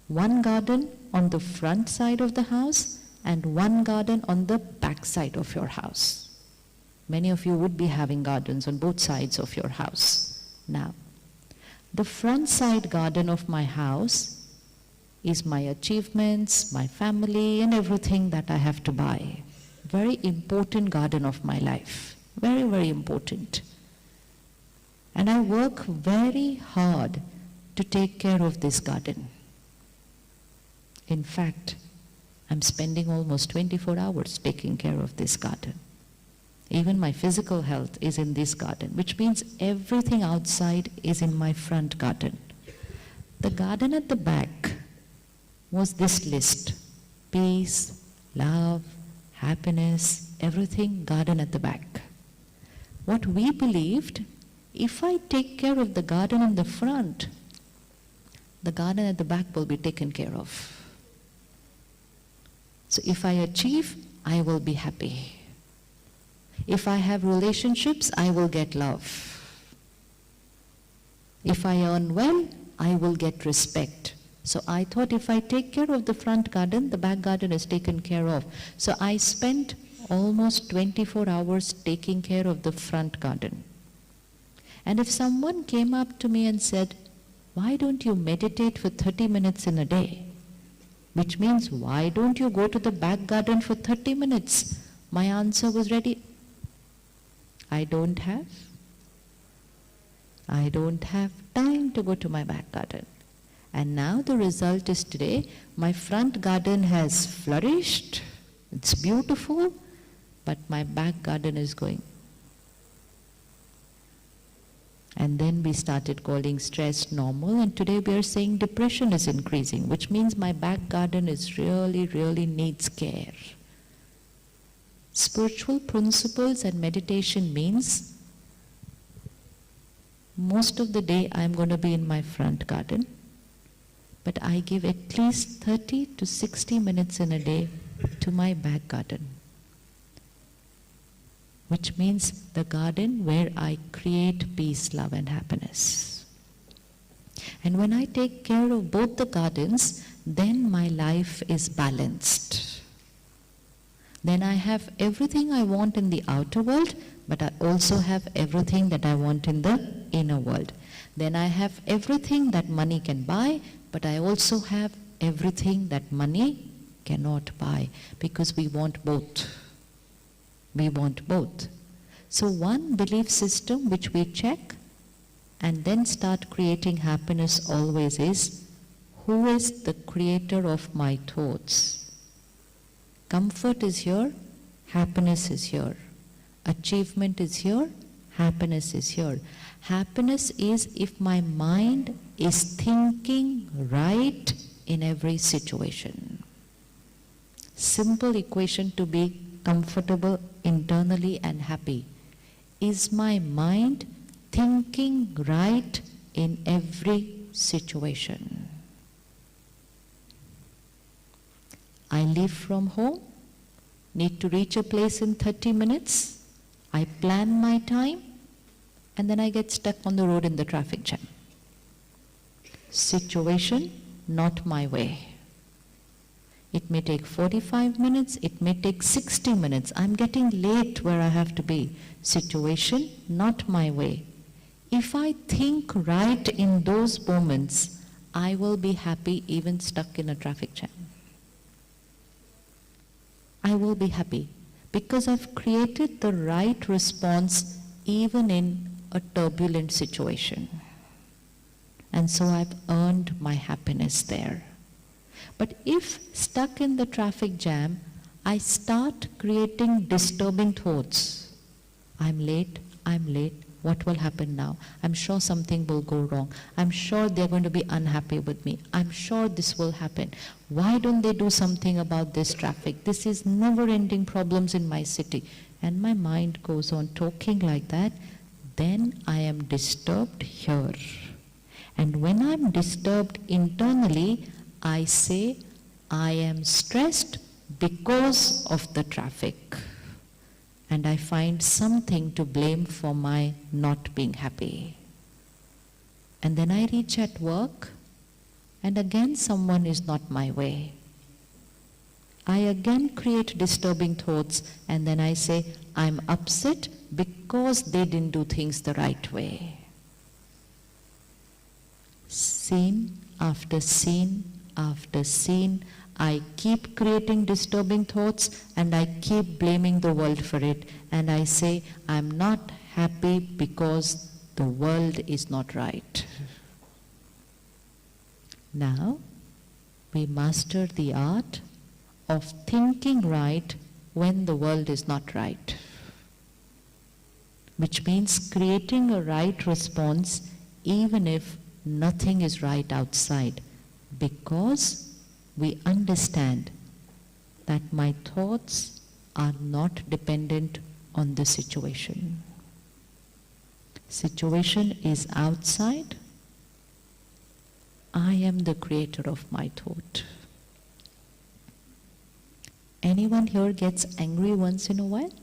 One garden on the front side of the house and one garden on the back side of your house. Many of you would be having gardens on both sides of your house. Now, the front side garden of my house is my achievements, my family, and everything that I have to buy. Very important garden of my life. Very, very important. And I work very hard to take care of this garden. In fact, I'm spending almost 24 hours taking care of this garden. Even my physical health is in this garden, which means everything outside is in my front garden. The garden at the back was this list: peace, love, happiness, everything, garden at the back. What we believed, if I take care of the garden in the front, the garden at the back will be taken care of. So if I achieve, I will be happy. If I have relationships, I will get love. If I earn well, I will get respect. So I thought if I take care of the front garden, the back garden is taken care of. So I spent almost 24 hours taking care of the front garden. And if someone came up to me and said, why don't you meditate for 30 minutes in a day? Which means, why don't you go to the back garden for 30 minutes? My answer was ready. I don't have time to go to my back garden. And now the result is today, my front garden has flourished, it's beautiful, but my back garden is going. And then we started calling stress normal, and today we are saying depression is increasing, which means my back garden is really needs care. Spiritual principles and meditation means most of the day I am going to be in my front garden, but I give at least 30 to 60 minutes in a day to my back garden, which means the garden where I create peace, love and happiness. And when I take care of both the gardens, then my life is balanced. Then I have everything I want in the outer world, but I also have everything that I want in the inner world. Then I have everything that money can buy, but I also have everything that money cannot buy, because we want both. We want both. So one belief system which we check and then start creating happiness always is, who is the creator of my thoughts? Comfort is here, happiness is here. Achievement is here, happiness is here. Happiness is if my mind is thinking right in every situation. Simple equation to be comfortable internally and happy. Is my mind thinking right in every situation? I leave from home, need to reach a place in 30 minutes. I plan my time, and then I get stuck on the road in the traffic jam. Situation, not my way. It may take 45 minutes, it may take 60 minutes. I'm getting late where I have to be. Situation, not my way. If I think right in those moments, I will be happy even stuck in a traffic jam. I will be happy because I've created the right response even in a turbulent situation. And so I've earned my happiness there. But if stuck in the traffic jam, I start creating disturbing thoughts. I'm late, what will happen now? I'm sure something will go wrong. I'm sure they're going to be unhappy with me. I'm sure this will happen. Why don't they do something about this traffic? This is never-ending problems in my city. And my mind goes on talking like that. Then I am disturbed here. And when I'm disturbed internally, I say, I am stressed because of the traffic. And I find something to blame for my not being happy. And then I reach at work, and again someone is not my way. I again create disturbing thoughts, and then I say, I'm upset because they didn't do things the right way. Scene after scene after scene, I keep creating disturbing thoughts and I keep blaming the world for it. And I say, I'm not happy because the world is not right. Now, we master the art of thinking right when the world is not right. Which means creating a right response even if nothing is right outside. Because we understand that my thoughts are not dependent on the situation. Situation is outside. I am the creator of my thought. Anyone here gets angry once in a while?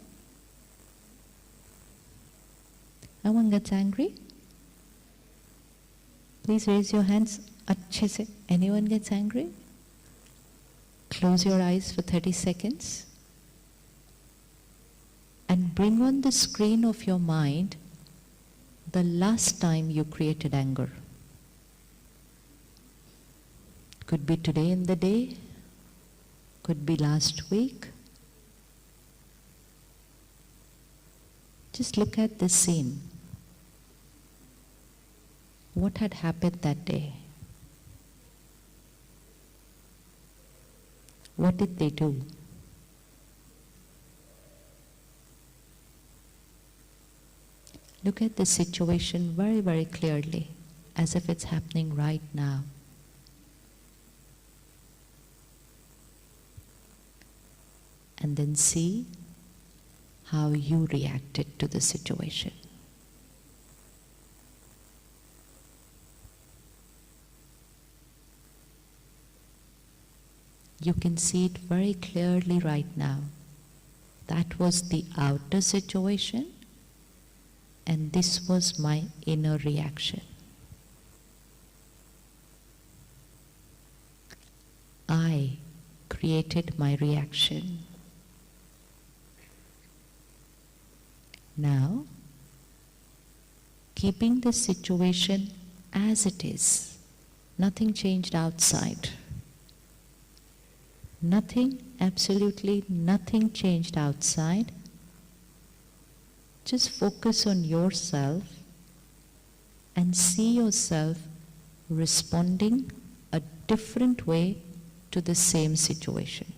No one gets angry? Please raise your hands. Achhe se. Anyone gets angry? Close your eyes for 30 seconds. And bring on the screen of your mind the last time you created anger. Could be today in the day, could be last week. Just look at this scene. What had happened that day? What did they do? Look at the situation very, very clearly, as if it's happening right now. And then see how you reacted to the situation. You can see it very clearly right now. That was the outer situation, and this was my inner reaction. I created my reaction. Now, keeping the situation as it is, nothing changed outside. Nothing, absolutely nothing changed outside. Just focus on yourself and see yourself responding a different way to the same situation.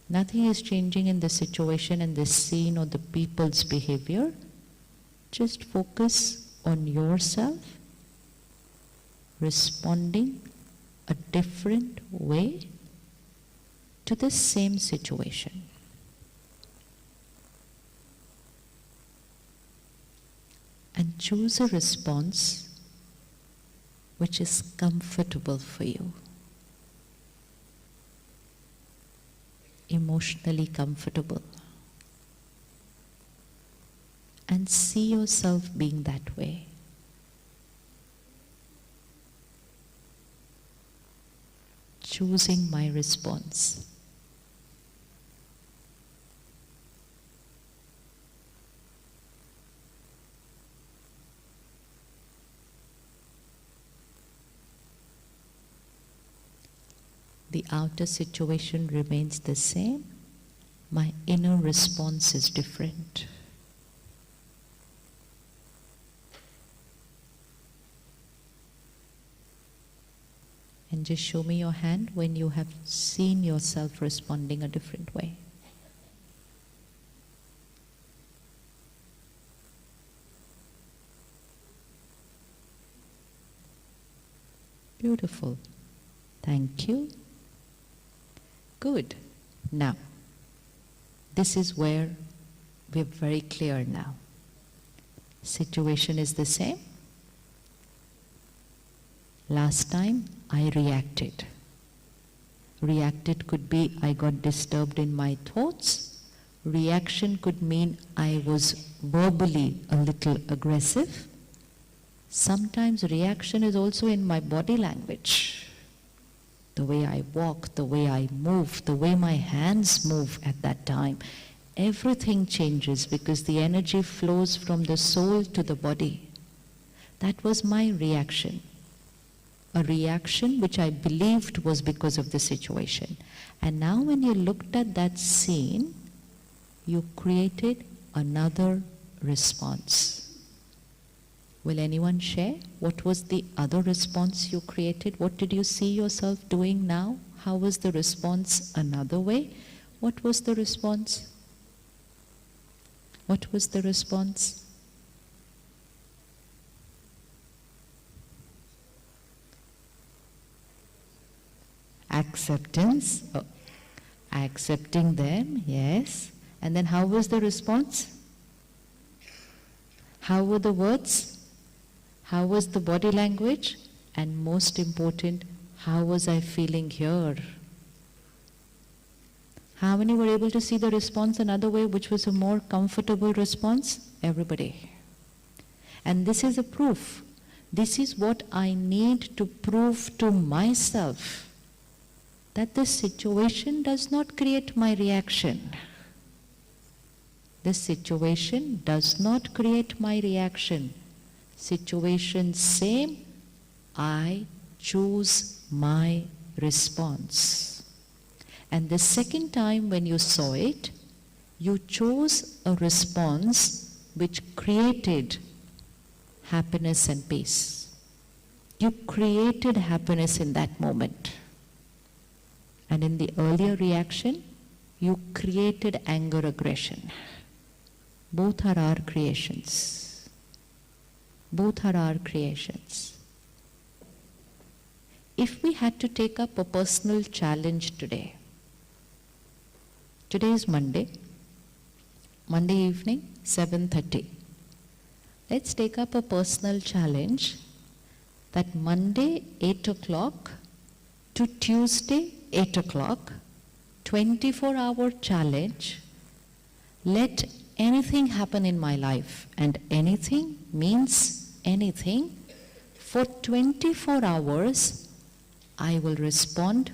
Nothing is changing in the situation and the scene or the people's behavior. Just focus on yourself responding a different way to the same situation. And choose a response which is comfortable for you, emotionally comfortable, and see yourself being that way. Choosing my response. The outer situation remains the same. My inner response is different. And just show me your hand when you have seen yourself responding a different way. Beautiful. Thank you. Good. Now, this is where we're very clear now. Situation is the same. Last time I reacted. Reacted could be I got disturbed in my thoughts. Reaction could mean I was verbally a little aggressive. Sometimes reaction is also in my body language. The way I walk, the way I move, the way my hands move at that time. Everything changes because the energy flows from the soul to the body. That was my reaction. A reaction which I believed was because of the situation. And now when you looked at that scene, you created another response. Will anyone share? What was the other response you created? What did you see yourself doing now? How was the response another way? What was the response? What was the response? Acceptance. Oh. Accepting them, yes. And then how was the response? How were the words? How was the body language? And most important, how was I feeling here? How many were able to see the response another way, which was a more comfortable response? everybody. And this is a proof. This is what I need to prove to myself, that this situation does not create my reaction. This situation does not create my reaction. Situation same, I choose my response. And the second time when you saw it, you chose a response which created happiness and peace. You created happiness in that moment. And in the earlier reaction, you created anger, aggression. Both are our creations. Both are our creations. If we had to take up a personal challenge today is Monday evening, 7:30. Let's take up a personal challenge that Monday, 8 o'clock to Tuesday, 8 o'clock, 24-hour challenge. Let anything happen in my life, and anything means anything. For 24 hours, I will respond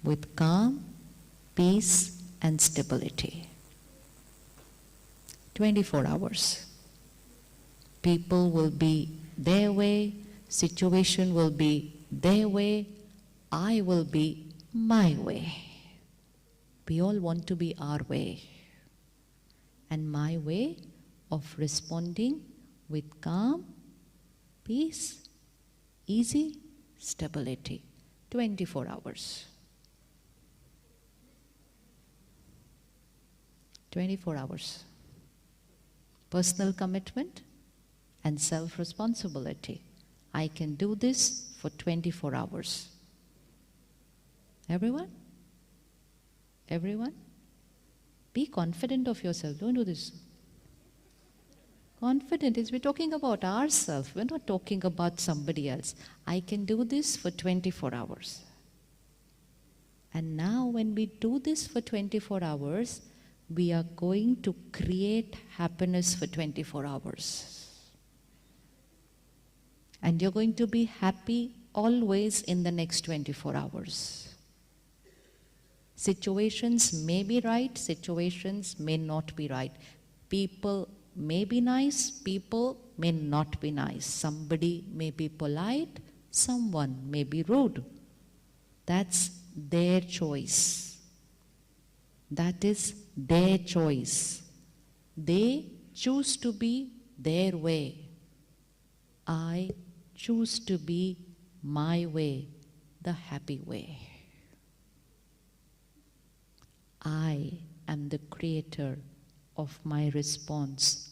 with calm, peace, and stability. 24 hours. People will be their way, situation will be their way, I will be my way. We all want to be our way. And my way of responding with calm, peace, easy, stability. 24 hours. 24 hours. Personal commitment and self-responsibility. I can do this for 24 hours. Everyone? Everyone? Be confident of yourself. Don't do this. Confident is we're talking about ourselves. We're not talking about somebody else. I can do this for 24 hours. And now when we do this for 24 hours, we are going to create happiness for 24 hours. And you're going to be happy always in the next 24 hours. Situations may be right, situations may not be right. People may be nice, people may not be nice. Somebody may be polite, someone may be rude. That's their choice. That is their choice. They choose to be their way. I choose to be my way, the happy way. I am the creator of my response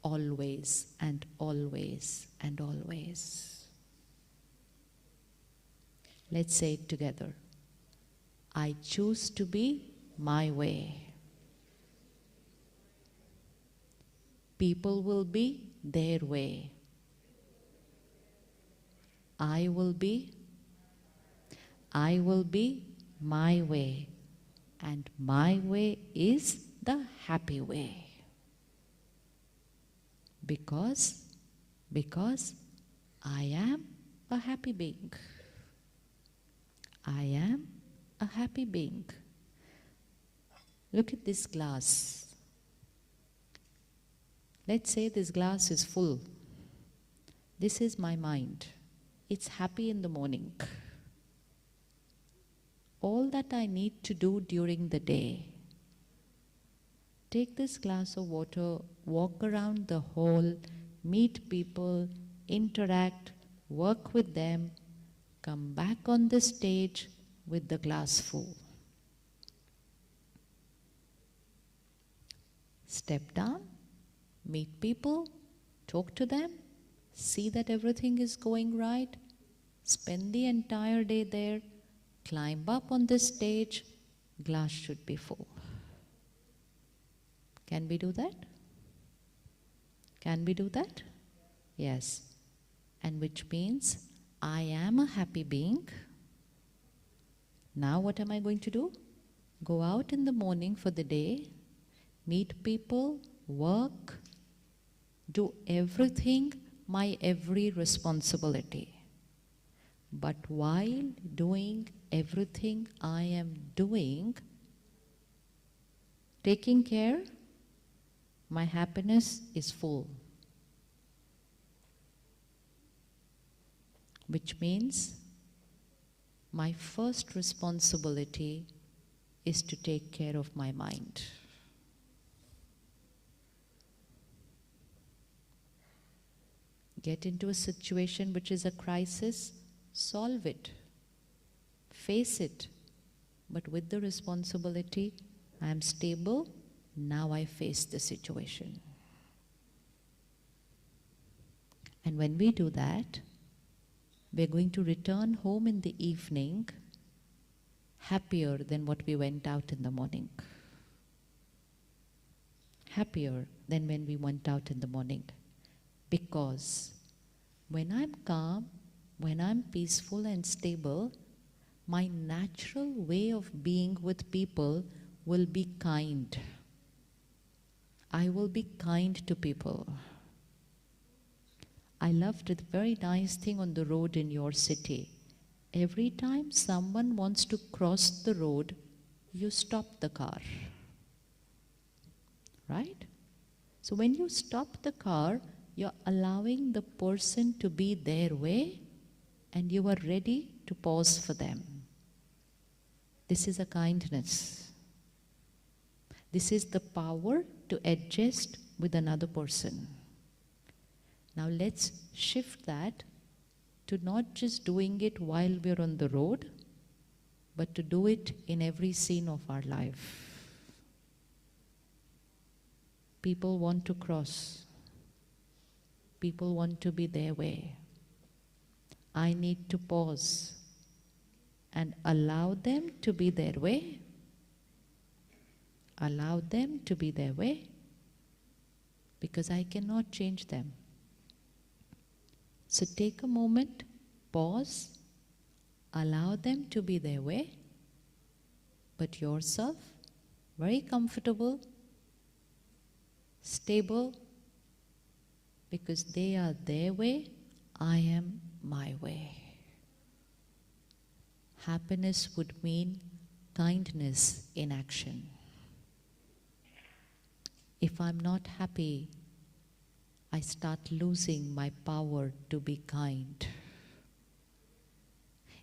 always and always and always. Let's say it together. I choose to be my way. People will be their way. I will be my way. And my way is the happy way. Because I am a happy being. I am a happy being. Look at this glass. Let's say this glass is full. This is my mind. It's happy in the morning. All that I need to do during the day, take this glass of water, walk around the hall, meet people, interact, work with them, come back on the stage with the glass full. Step down, meet people, talk to them, see that everything is going right, spend the entire day there, climb up on the stage, glass should be full. Can we do that? Can we do that? Yes. And which means I am a happy being. Now what am I going to do? Go out in the morning for the day, meet people, work, do everything my every responsibility. But while doing everything I am doing, taking care, my happiness is full. Which means my first responsibility is to take care of my mind. Get into a situation which is a crisis, solve it, face it, but with the responsibility, I am stable, now I face the situation. And when we do that, we're going to return home in the evening happier than what we went out in the morning. Happier than when we went out in the morning. Because when I'm calm, when I'm peaceful and stable, my natural way of being with people will be kind. I will be kind to people. I loved a very nice thing on the road in your city. Every time someone wants to cross the road, you stop the car. Right? So when you stop the car, you're allowing the person to be their way and you are ready to pause for them. This is a kindness. This is the power to adjust with another person. Now let's shift that to not just doing it while we're on the road, but to do it in every scene of our life. People want to cross. People want to be their way. I need to pause and allow them to be their way. Allow them to be their way, because I cannot change them. So take a moment, pause, allow them to be their way, but yourself, very comfortable, stable, because they are their way, I am my way. Happiness would mean kindness in action. If I'm not happy, I start losing my power to be kind.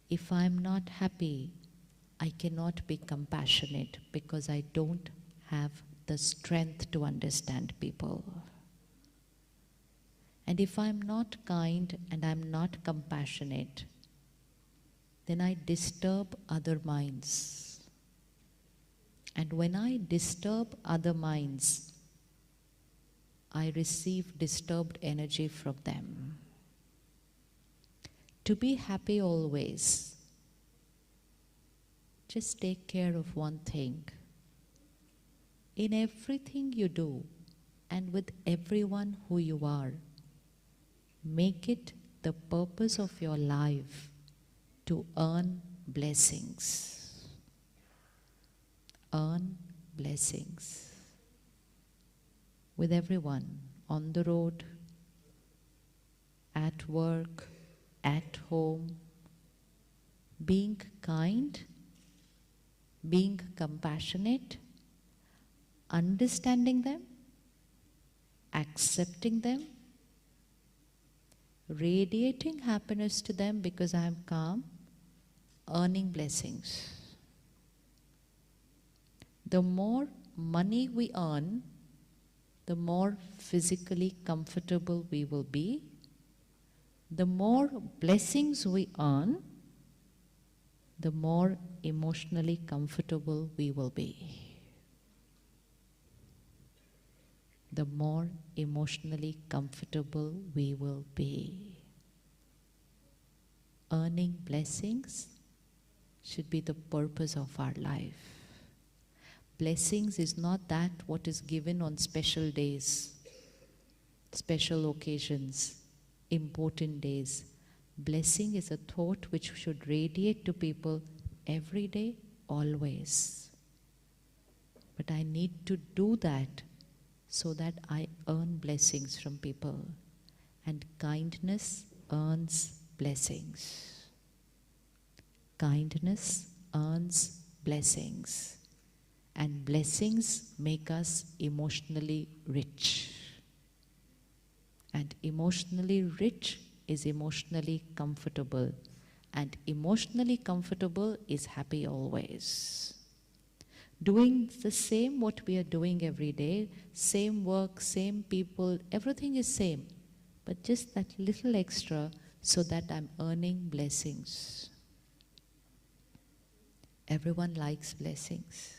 If I'm not happy, I cannot be compassionate because I don't have the strength to understand people. And if I'm not kind and I'm not compassionate, then I disturb other minds. And when I disturb other minds, I receive disturbed energy from them. To be happy always, just take care of one thing. In everything you do and with everyone who you are, make it the purpose of your life to earn blessings. Earn blessings. With everyone, on the road, at work, at home, being kind, being compassionate, understanding them, accepting them, radiating happiness to them because I am calm, earning blessings. The more money we earn, the more physically comfortable we will be. The more blessings we earn, the more emotionally comfortable we will be. The more emotionally comfortable we will be. Earning blessings should be the purpose of our life. Blessings is not that what is given on special days, special occasions, important days. Blessing is a thought which should radiate to people every day, always. But I need to do that so that I earn blessings from people. And kindness earns blessings. Kindness earns blessings. And blessings make us emotionally rich. And emotionally rich is emotionally comfortable. And emotionally comfortable is happy always. Doing the same what we are doing every day, same work, same people, everything is same. But just that little extra so that I'm earning blessings. Everyone likes blessings.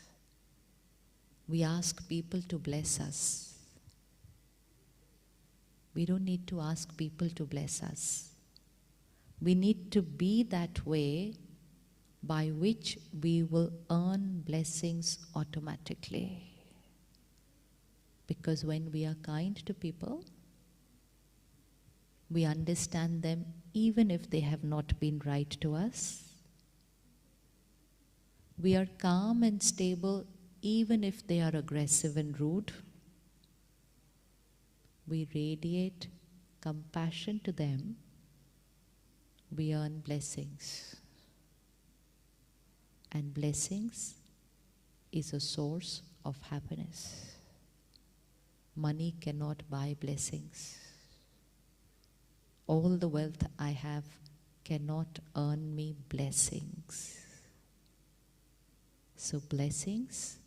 We ask people to bless us. We don't need to ask people to bless us. We need to be that way by which we will earn blessings automatically. Because when we are kind to people, we understand them even if they have not been right to us. We are calm and stable even if they are aggressive and rude. We radiate compassion to them. We earn blessings. And blessings is a source of happiness. Money cannot buy blessings. All the wealth I have cannot earn me blessings. So blessings,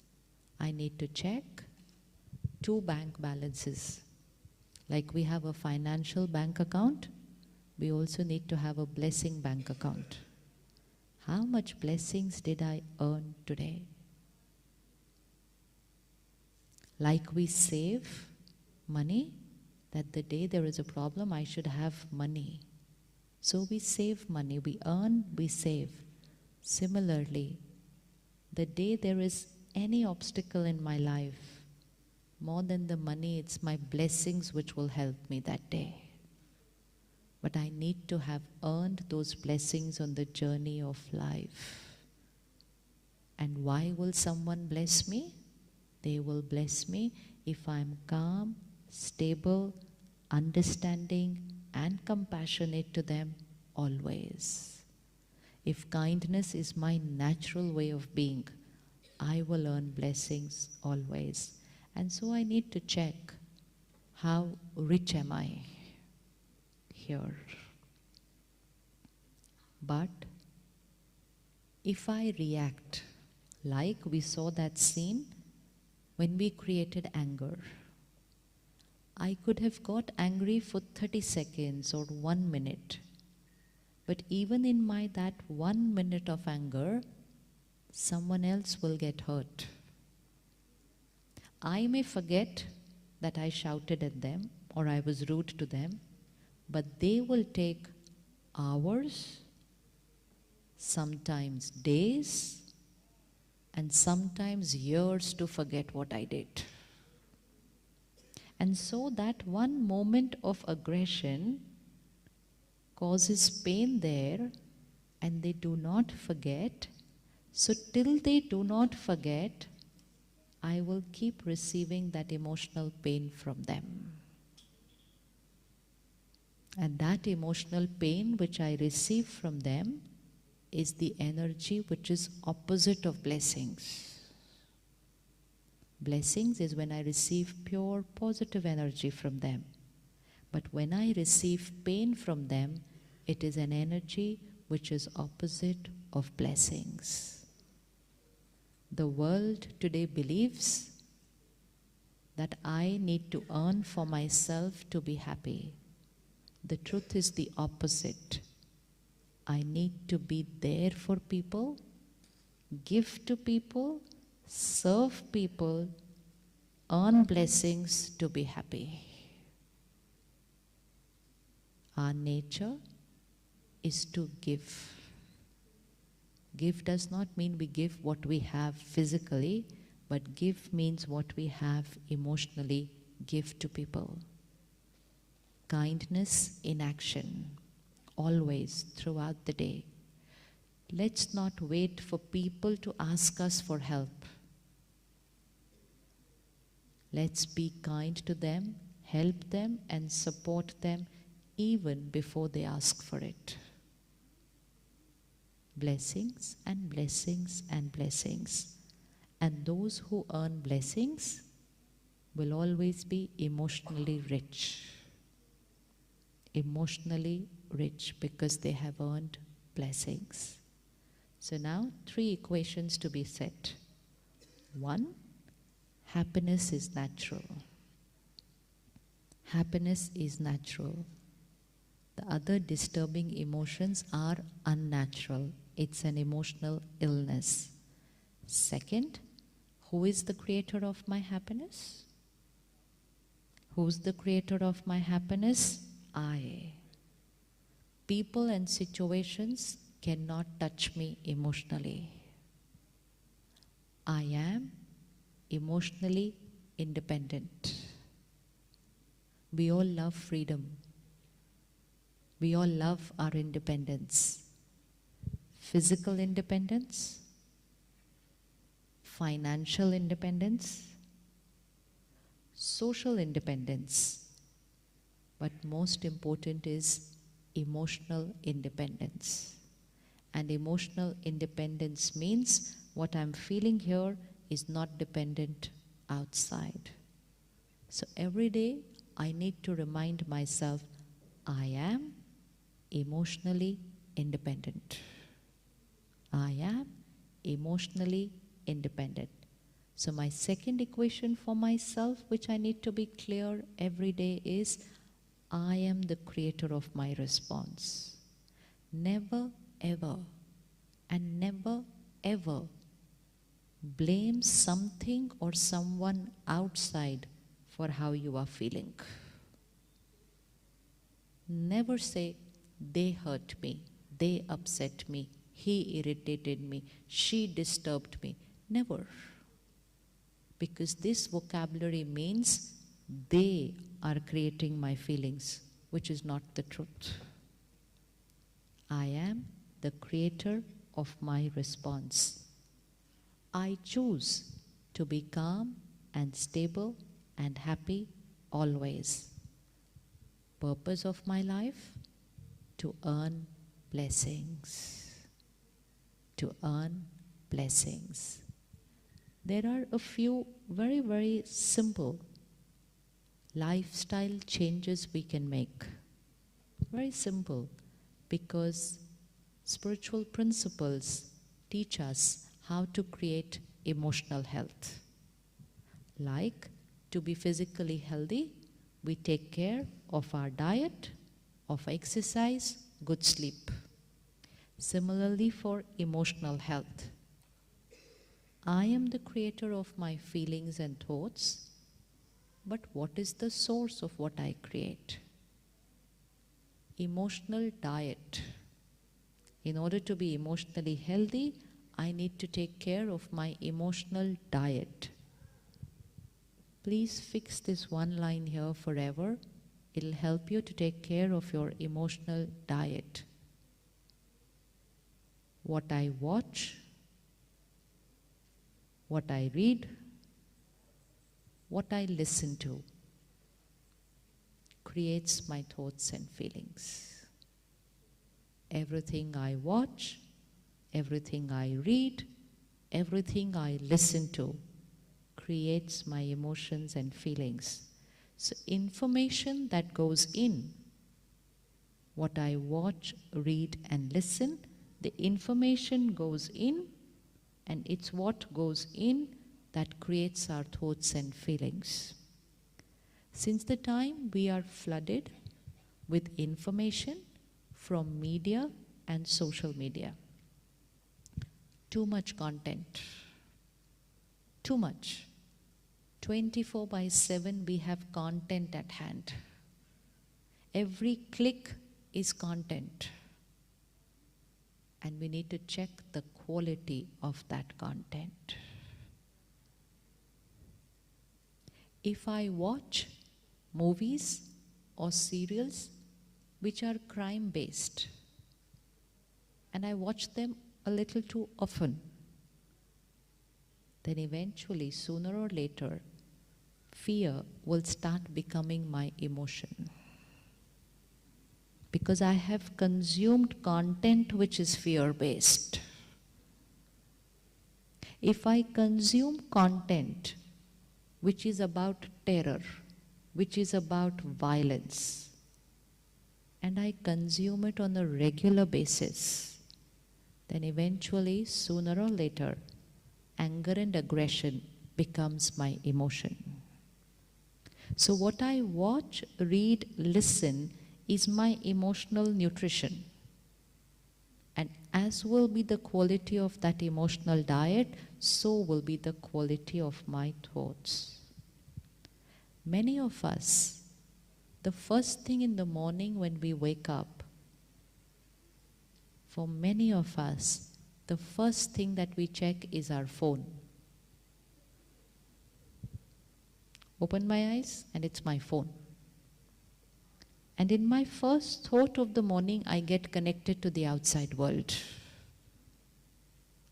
I need to check 2 bank balances. Like we have a financial bank account, we also need to have a blessing bank account. How much blessings did I earn today? Like we save money, that the day there is a problem, I should have money. So we save money, we earn, we save. Similarly, the day there is any obstacle in my life, more than the money, it's my blessings which will help me that day. But I need to have earned those blessings on the journey of life. And why will someone bless me? They will bless me if I'm calm, stable, understanding, and compassionate to them always. If kindness is my natural way of being, I will earn blessings always. And so I need to check, how rich am I here? But if I react, like we saw that scene when we created anger, I could have got angry for 30 seconds or 1 minute. But even in that 1 minute of anger, someone else will get hurt. I may forget that I shouted at them or I was rude to them, but they will take hours, sometimes days, and sometimes years to forget what I did. And so that one moment of aggression causes pain there, and they do not forget. So till they do not forget, I will keep receiving that emotional pain from them. And that emotional pain which I receive from them is the energy which is opposite of blessings. Blessings is when I receive pure positive energy from them. But when I receive pain from them, it is an energy which is opposite of blessings. The world today believes that I need to earn for myself to be happy. The truth is the opposite. I need to be there for people, give to people, serve people, earn blessings to be happy. Our nature is to give. Give does not mean we give what we have physically, but give means what we have emotionally, give to people. Kindness in action, always, throughout the day. Let's not wait for people to ask us for help. Let's be kind to them, help them and support them even before they ask for it. Blessings and blessings and blessings. And those who earn blessings will always be emotionally rich. Emotionally rich because they have earned blessings. So now 3 equations to be set. 1, happiness is natural. Happiness is natural. The other disturbing emotions are unnatural. It's an emotional illness. Second, who is the creator of my happiness? Who's the creator of my happiness? I. People and situations cannot touch me emotionally. I am emotionally independent. We all love freedom. We all love our independence. Physical independence, financial independence, social independence, but most important is emotional independence. And emotional independence means what I'm feeling here is not dependent outside. So every day I need to remind myself, I am emotionally independent. I am emotionally independent. So my second equation for myself, which I need to be clear every day, is I am the creator of my response. Never ever and never ever blame something or someone outside for how you are feeling. Never say, they hurt me, they upset me, he irritated me, she disturbed me. Never. Because this vocabulary means they are creating my feelings, which is not the truth. I am the creator of my response. I choose to be calm and stable and happy always. Purpose of my life? To earn blessings. To earn blessings. There are a few very, very simple lifestyle changes we can make. Very simple, because spiritual principles teach us how to create emotional health. Like, to be physically healthy, we take care of our diet, of exercise, good sleep. Similarly for emotional health. I am the creator of my feelings and thoughts, but what is the source of what I create? Emotional diet. In order to be emotionally healthy, I need to take care of my emotional diet. Please fix this one line here forever. It'll help you to take care of your emotional diet. What I watch, what I read, what I listen to creates my thoughts and feelings. Everything I watch, everything I read, everything I listen to creates my emotions and feelings. So information that goes in, what I watch, read and listen, the information goes in, and it's what goes in that creates our thoughts and feelings. Since the time we are flooded with information from media and social media, too much content, too much. 24/7 we have content at hand. Every click is content. And we need to check the quality of that content. If I watch movies or serials which are crime-based, and I watch them a little too often, then eventually, sooner or later, fear will start becoming my emotion. Because I have consumed content which is fear-based. If I consume content which is about terror, which is about violence, and I consume it on a regular basis, then eventually, sooner or later, anger and aggression becomes my emotion. So what I watch, read, listen is my emotional nutrition. And as will be the quality of that emotional diet, so will be the quality of my thoughts. Many of us, the first thing in the morning when we wake up, for many of us, the first thing that we check is our phone. Open my eyes and it's my phone. And in my first thought of the morning, I get connected to the outside world.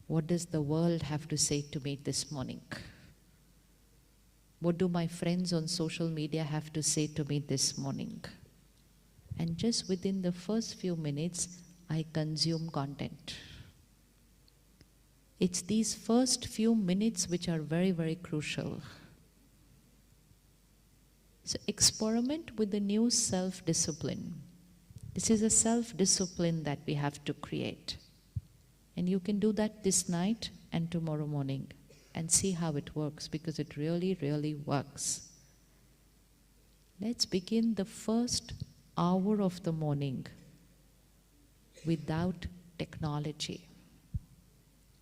What does the world have to say to me this morning? What do my friends on social media have to say to me this morning? And just within the first few minutes, I consume content. It's these first few minutes which are very, very crucial. So experiment with the new self-discipline. This is a self-discipline that we have to create. And you can do that this night and tomorrow morning and see how it works, because it really, really works. Let's begin the first hour of the morning without technology,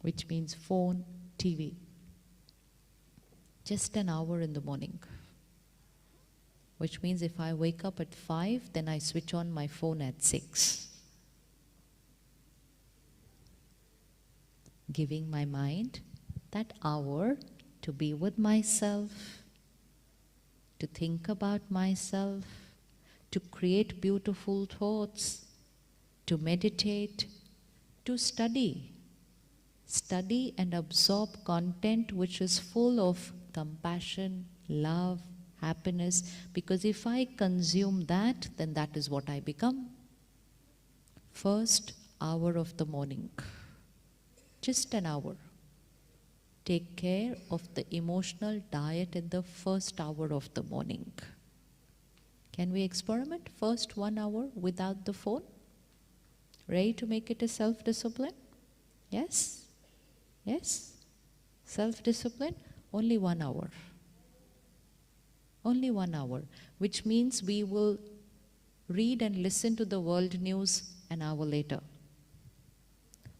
which means phone, TV. Just an hour in the morning. Which means if I wake up at 5, then I switch on my phone at 6. Giving my mind that hour to be with myself, to think about myself, to create beautiful thoughts, to meditate, to study. Study and absorb content which is full of compassion, love, happiness, because if I consume that, then that is what I become. First hour of the morning, just an hour. Take care of the emotional diet in the first hour of the morning. Can we experiment? First 1 hour without the phone? Ready to make it a self-discipline? Yes? Yes? Self-discipline? Only 1 hour. Only 1 hour, which means we will read and listen to the world news an hour later.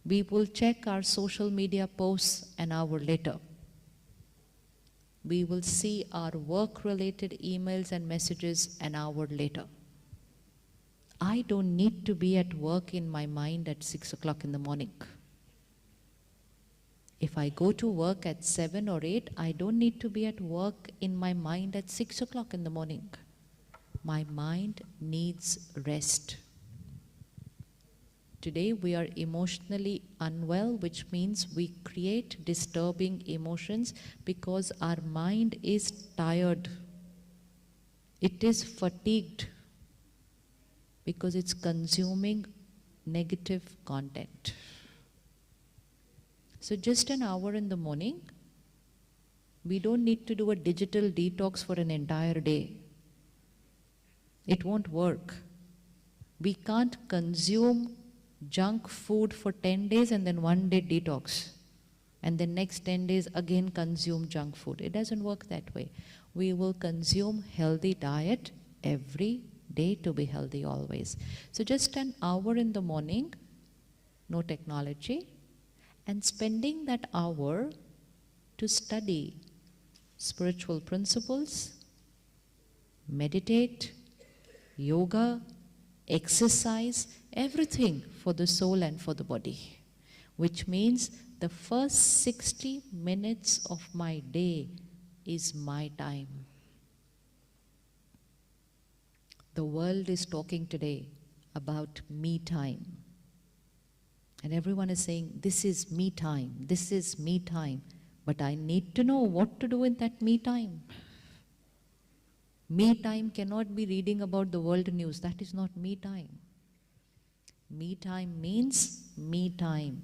We will check our social media posts an hour later. We will see our work-related emails and messages an hour later. I don't need to be at work in my mind at 6 o'clock in the morning. If I go to work at 7 or 8, I don't need to be at work in my mind at 6 o'clock in the morning. My mind needs rest. Today we are emotionally unwell, which means we create disturbing emotions because our mind is tired. It is fatigued because it's consuming negative content. So just an hour in the morning, we don't need to do a digital detox for an entire day. It won't work. We can't consume junk food for 10 days and then 1 day detox. And then next 10 days again consume junk food. It doesn't work that way. We will consume healthy diet every day to be healthy always. So just an hour in the morning, no technology, and spending that hour to study spiritual principles, meditate, yoga, exercise, everything for the soul and for the body, which means the first 60 minutes of my day is my time. The world is talking today about me time. And everyone is saying, this is me time, this is me time. But I need to know what to do in that me time. Me time cannot be reading about the world news. That is not me time. Me time means me time.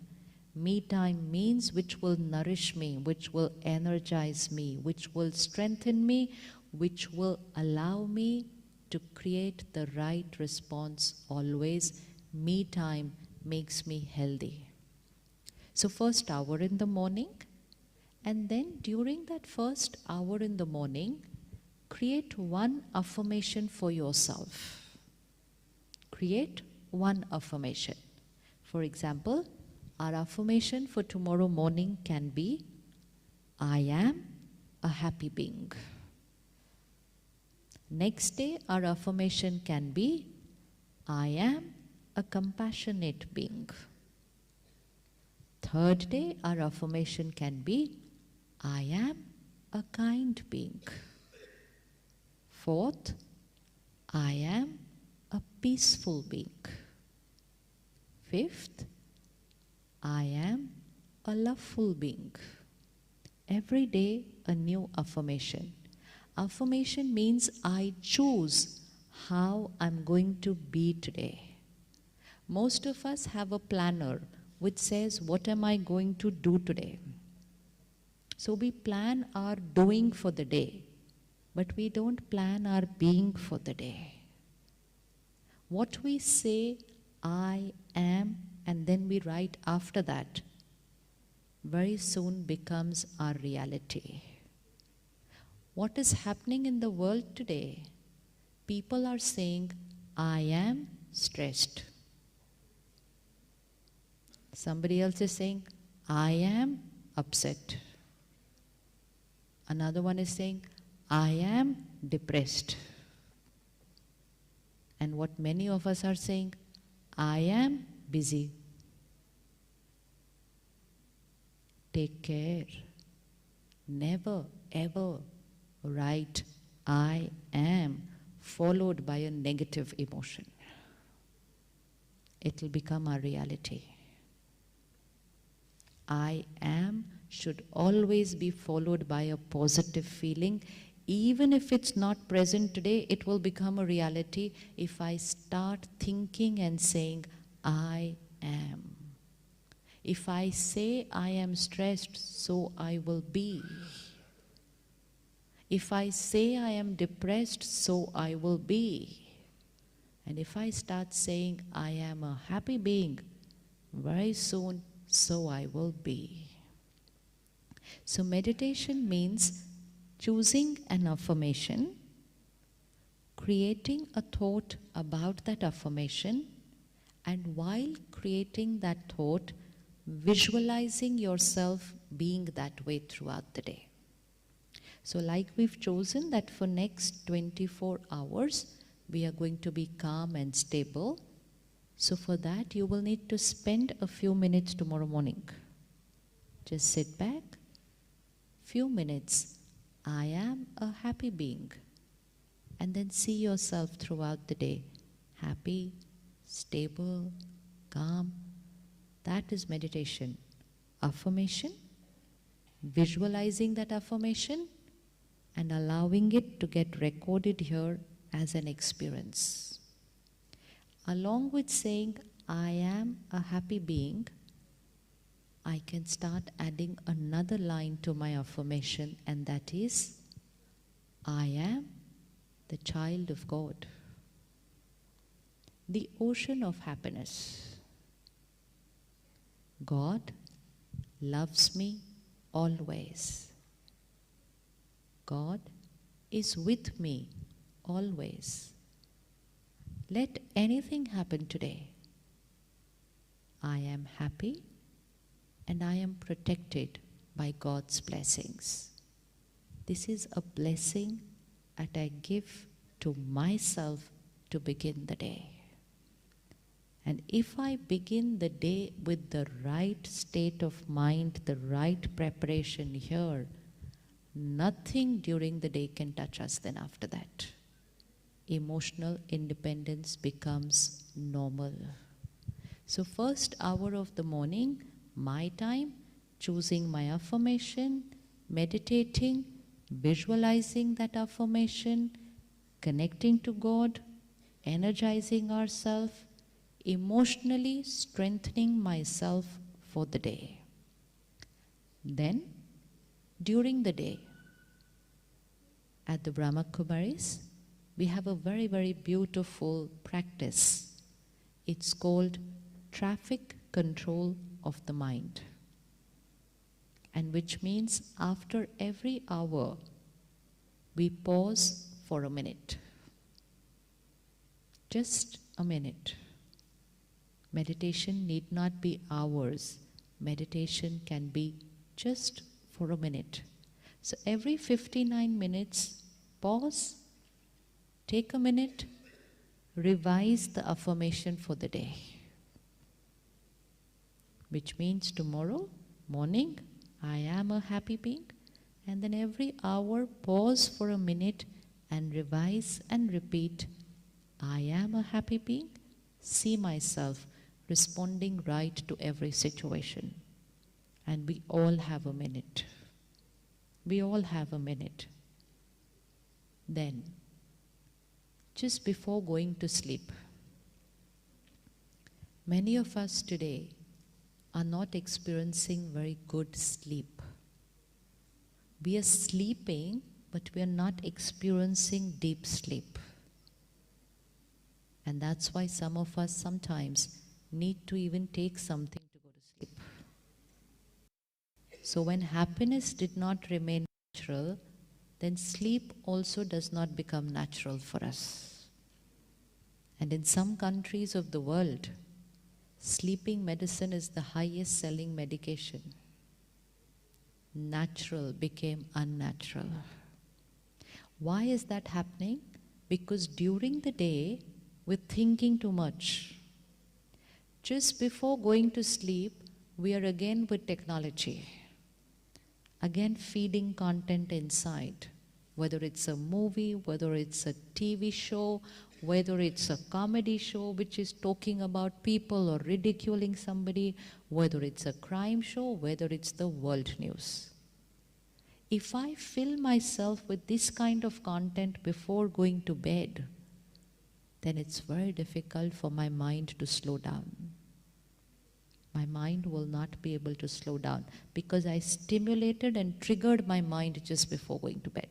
Me time means which will nourish me, which will energize me, which will strengthen me, which will allow me to create the right response always. Me time makes me healthy. So first hour in the morning, and then during that first hour in the morning, create one affirmation for yourself. Create one affirmation. For example, our affirmation for tomorrow morning can be, I am a happy being. Next day, our affirmation can be, I am a compassionate being. Third day, our affirmation can be, I am a kind being. Fourth, I am a peaceful being. Fifth, I am a loveful being. Every day, a new affirmation. Affirmation means I choose how I'm going to be today. Most of us have a planner which says, what am I going to do today? So we plan our doing for the day, but we don't plan our being for the day. What we say, I am, and then we write after that, very soon becomes our reality. What is happening in the world today? People are saying, I am stressed. Somebody else is saying, I am upset. Another one is saying, I am depressed. And what many of us are saying, I am busy. Take care. Never ever write I am followed by a negative emotion. It will become our reality. I am should always be followed by a positive feeling. Even if it's not present today, it will become a reality if I start thinking and saying, I am. If I say I am stressed, so I will be. If I say I am depressed, so I will be. And if I start saying I am a happy being, very soon, so I will be. So meditation means choosing an affirmation, creating a thought about that affirmation, and while creating that thought, visualizing yourself being that way throughout the day. So like we've chosen that for next 24 hours, we are going to be calm and stable. So for that, you will need to spend a few minutes tomorrow morning. Just sit back, few minutes. I am a happy being. And then see yourself throughout the day. Happy, stable, calm. That is meditation. Affirmation, visualizing that affirmation, and allowing it to get recorded here as an experience. Along with saying, I am a happy being, I can start adding another line to my affirmation, and that is, I am the child of God. The ocean of happiness. God loves me always. God is with me always. Let anything happen today. I am happy and I am protected by God's blessings. This is a blessing that I give to myself to begin the day. And if I begin the day with the right state of mind, the right preparation here, nothing during the day can touch us then after that. Emotional independence becomes normal. So first hour of the morning, my time, choosing my affirmation, meditating, visualizing that affirmation, connecting to God, energizing ourselves, emotionally strengthening myself for the day. Then, during the day, at the Brahma Kumaris, we have a very, very beautiful practice. It's called traffic control of the mind. And which means after every hour, we pause for a minute. Just a minute. Meditation need not be hours. Meditation can be just for a minute. So every 59 minutes, pause, take a minute, revise the affirmation for the day. Which means tomorrow morning, I am a happy being. And then every hour, pause for a minute and revise and repeat, I am a happy being. See myself responding right to every situation. And we all have a minute. We all have a minute. Then, just before going to sleep, many of us today are not experiencing very good sleep. We are sleeping, but we are not experiencing deep sleep. And that's why some of us sometimes need to even take something to go to sleep. So when happiness did not remain natural, then sleep also does not become natural for us. And in some countries of the world, sleeping medicine is the highest selling medication. Natural became unnatural. Why is that happening? Because during the day, we're thinking too much. Just before going to sleep, we are again with technology. Again feeding content inside. Whether it's a movie, whether it's a TV show, whether it's a comedy show which is talking about people or ridiculing somebody, whether it's a crime show, whether it's the world news. If I fill myself with this kind of content before going to bed, then it's very difficult for my mind to slow down. My mind will not be able to slow down because I stimulated and triggered my mind just before going to bed.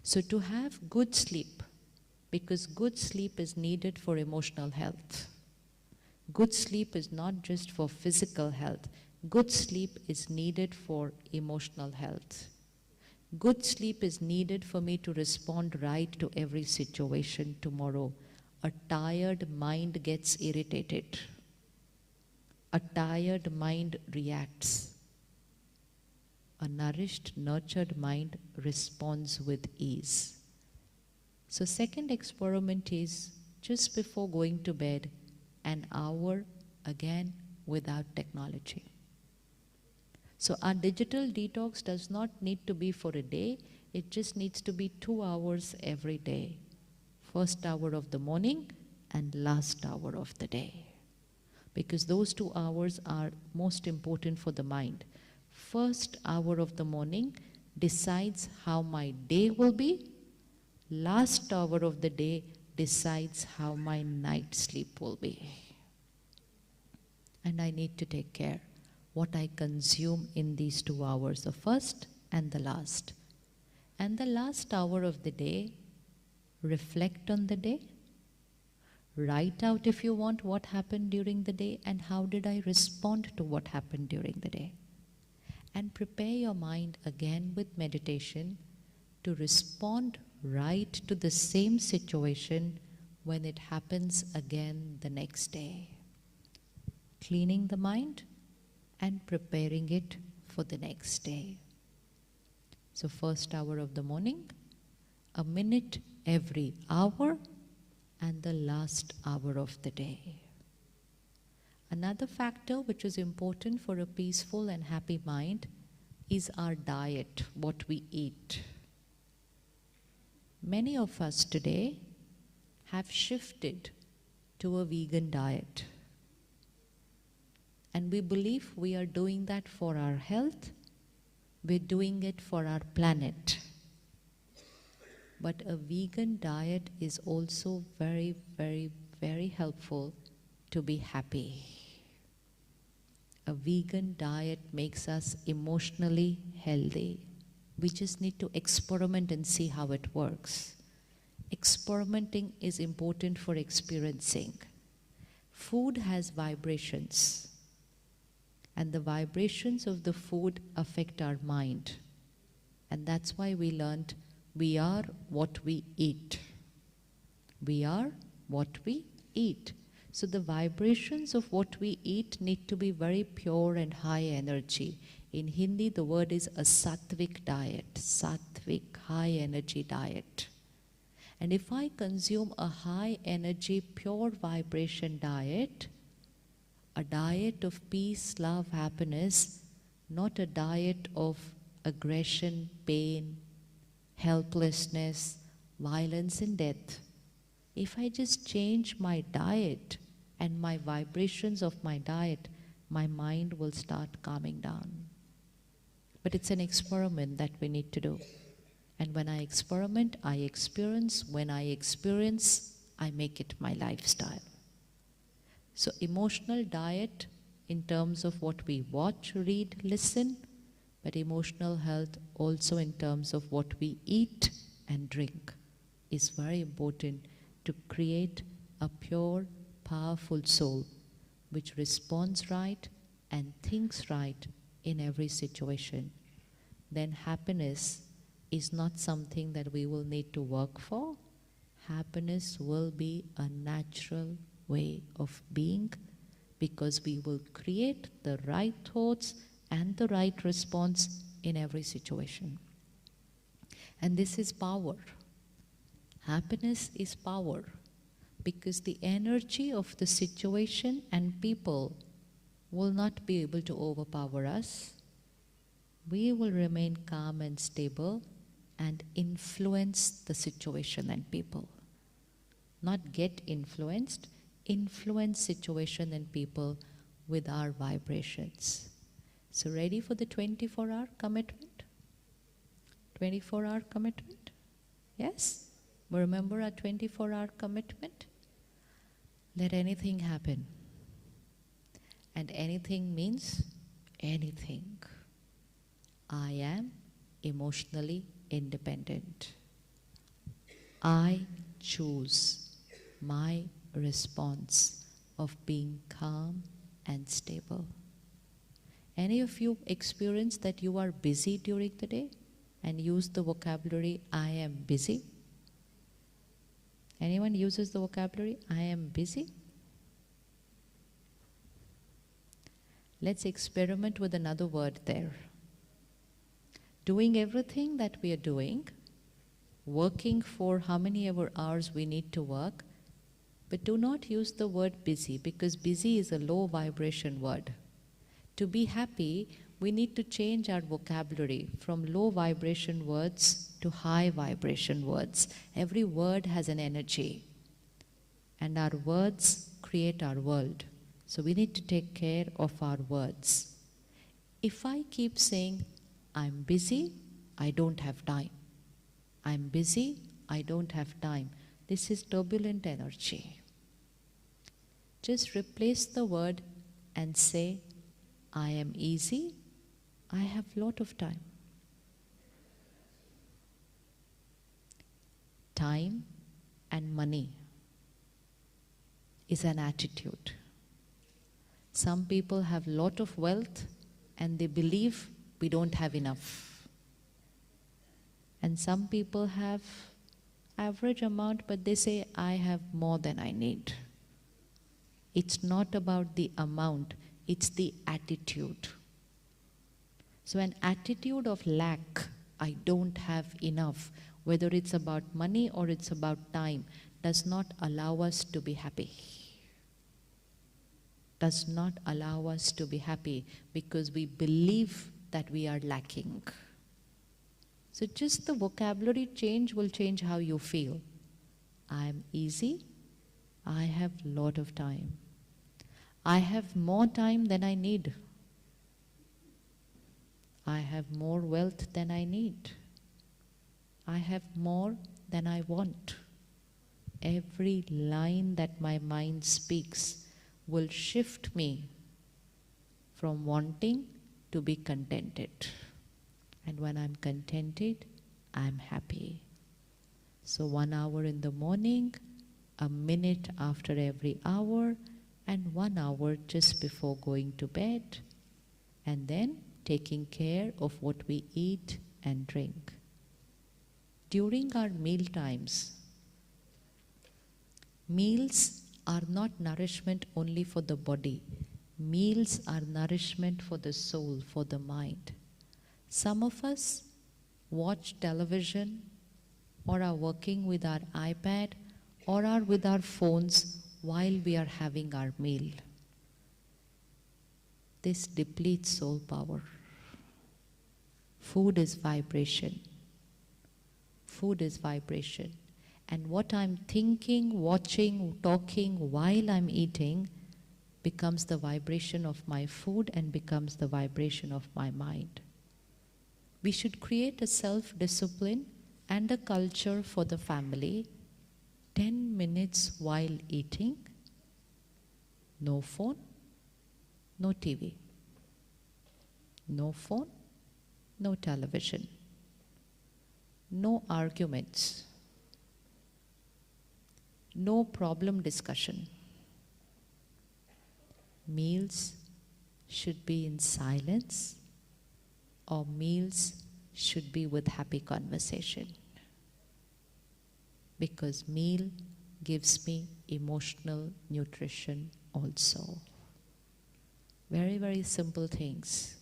So to have good sleep, because good sleep is needed for emotional health. Good sleep is not just for physical health. Good sleep is needed for emotional health. Good sleep is needed for me to respond right to every situation tomorrow. A tired mind gets irritated. A tired mind reacts. A nourished, nurtured mind responds with ease. So second experiment is just before going to bed, an hour again without technology. So our digital detox does not need to be for a day, it just needs to be 2 hours every day. First hour of the morning and last hour of the day. Because those 2 hours are most important for the mind. First hour of the morning decides how my day will be. Last hour of the day decides how my night sleep will be. And I need to take care what I consume in these 2 hours, the first and the last. And the last hour of the day, reflect on the day. Write out if you want what happened during the day and how did I respond to what happened during the day. And prepare your mind again with meditation to respond right to the same situation when it happens again the next day. Cleaning the mind and preparing it for the next day. So first hour of the morning, a minute every hour, and the last hour of the day. Another factor which is important for a peaceful and happy mind is our diet, what we eat. Many of us today have shifted to a vegan diet. And we believe we are doing that for our health, we're doing it for our planet. But a vegan diet is also very, very, very helpful to be happy. A vegan diet makes us emotionally healthy. We just need to experiment and see how it works. Experimenting is important for experiencing. Food has vibrations, and the vibrations of the food affect our mind. And that's why we learned we are what we eat. We are what we eat. So the vibrations of what we eat need to be very pure and high energy. In Hindi, the word is a sattvic diet, sattvic, high energy diet. And if I consume a high energy, pure vibration diet, a diet of peace, love, happiness, not a diet of aggression, pain, helplessness, violence and death. If I just change my diet and my vibrations of my diet, my mind will start calming down. But it's an experiment that we need to do. And when I experiment, I experience. When I experience, I make it my lifestyle. So emotional diet in terms of what we watch, read, listen, but emotional health also in terms of what we eat and drink is very important to create a pure, powerful soul which responds right and thinks right in every situation. Then happiness is not something that we will need to work for. Happiness will be a natural way of being because we will create the right thoughts and the right response in every situation. And this is power. Happiness is power because the energy of the situation and people will not be able to overpower us. We will remain calm and stable and influence the situation and people. Not get influenced, influence situation and people with our vibrations. So ready for the 24-hour commitment? 24-hour commitment? Yes? Remember our 24-hour commitment? Let anything happen. And anything means anything. I am emotionally independent. I choose my response of being calm and stable. Any of you experience that you are busy during the day and use the vocabulary, I am busy? Anyone uses the vocabulary, I am busy? Let's experiment with another word there. Doing everything that we are doing, working for how many ever hours we need to work, but do not use the word busy because busy is a low vibration word. To be happy, we need to change our vocabulary from low vibration words to high vibration words. Every word has an energy, and our words create our world. So we need to take care of our words. If I keep saying, I'm busy, I don't have time. I'm busy, I don't have time. This is turbulent energy. Just replace the word and say, I am easy, I have lot of time. Time and money is an attitude. Some people have lot of wealth and they believe we don't have enough. And some people have average amount but they say I have more than I need. It's not about the amount, it's the attitude. So an attitude of lack, I don't have enough, whether it's about money or it's about time, does not allow us to be happy. Does not allow us to be happy because we believe that we are lacking. So just the vocabulary change will change how you feel. I am easy, I have lot of time. I have more time than I need. I have more wealth than I need. I have more than I want. Every line that my mind speaks will shift me from wanting to be contented. And when I'm contented, I'm happy. So 1 hour in the morning, a minute after every hour, and 1 hour just before going to bed, and then taking care of what we eat and drink. During our meal times, meals are not nourishment only for the body. Meals are nourishment for the soul, for the mind. Some of us watch television or are working with our iPad or are with our phones while we are having our meal. This depletes soul power. Food is vibration. Food is vibration. And what I'm thinking, watching, talking while I'm eating becomes the vibration of my food and becomes the vibration of my mind. We should create a self-discipline and a culture for the family. 10 minutes while eating, no phone, no TV. No phone, no television. No arguments. No problem discussion. Meals should be in silence, or meals should be with happy conversation. Because meal gives me emotional nutrition also. Very, very simple things,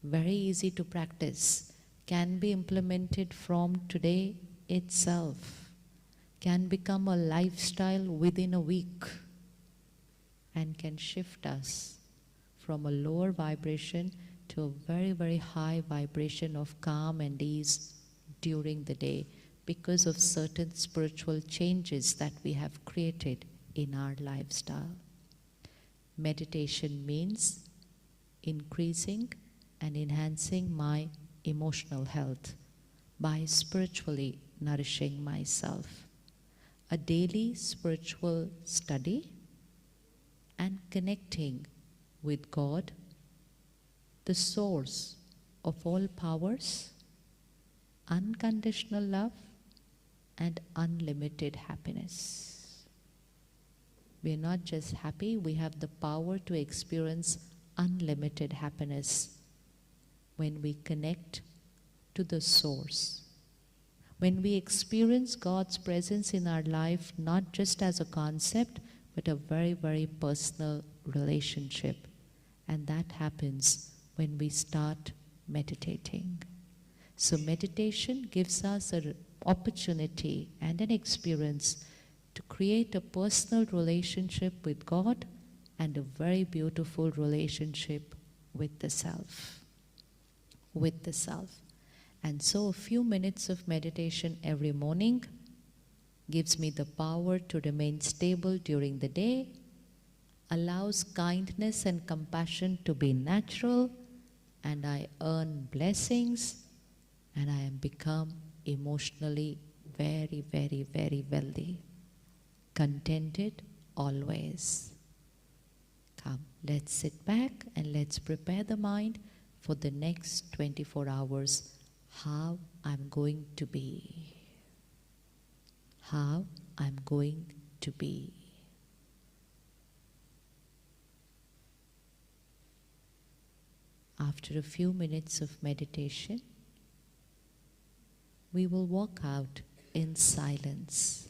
very easy to practice, can be implemented from today itself, can become a lifestyle within a week, and can shift us from a lower vibration to a very, very high vibration of calm and ease during the day because of certain spiritual changes that we have created in our lifestyle. Meditation means increasing and enhancing my emotional health by spiritually nourishing myself. A daily spiritual study and connecting with God, the source of all powers, unconditional love, and unlimited happiness. We are not just happy, we have the power to experience unlimited happiness when we connect to the source. When we experience God's presence in our life, not just as a concept, but a very, very personal relationship. And that happens when we start meditating. So meditation gives us an opportunity and an experience to create a personal relationship with God and a very beautiful relationship with the self. With the self. And so a few minutes of meditation every morning gives me the power to remain stable during the day, allows kindness and compassion to be natural, and I earn blessings, and I am become emotionally very, very, very wealthy, contented always. Come, let's sit back and let's prepare the mind for the next 24 hours, how I'm going to be. How I'm going to be. After a few minutes of meditation, we will walk out in silence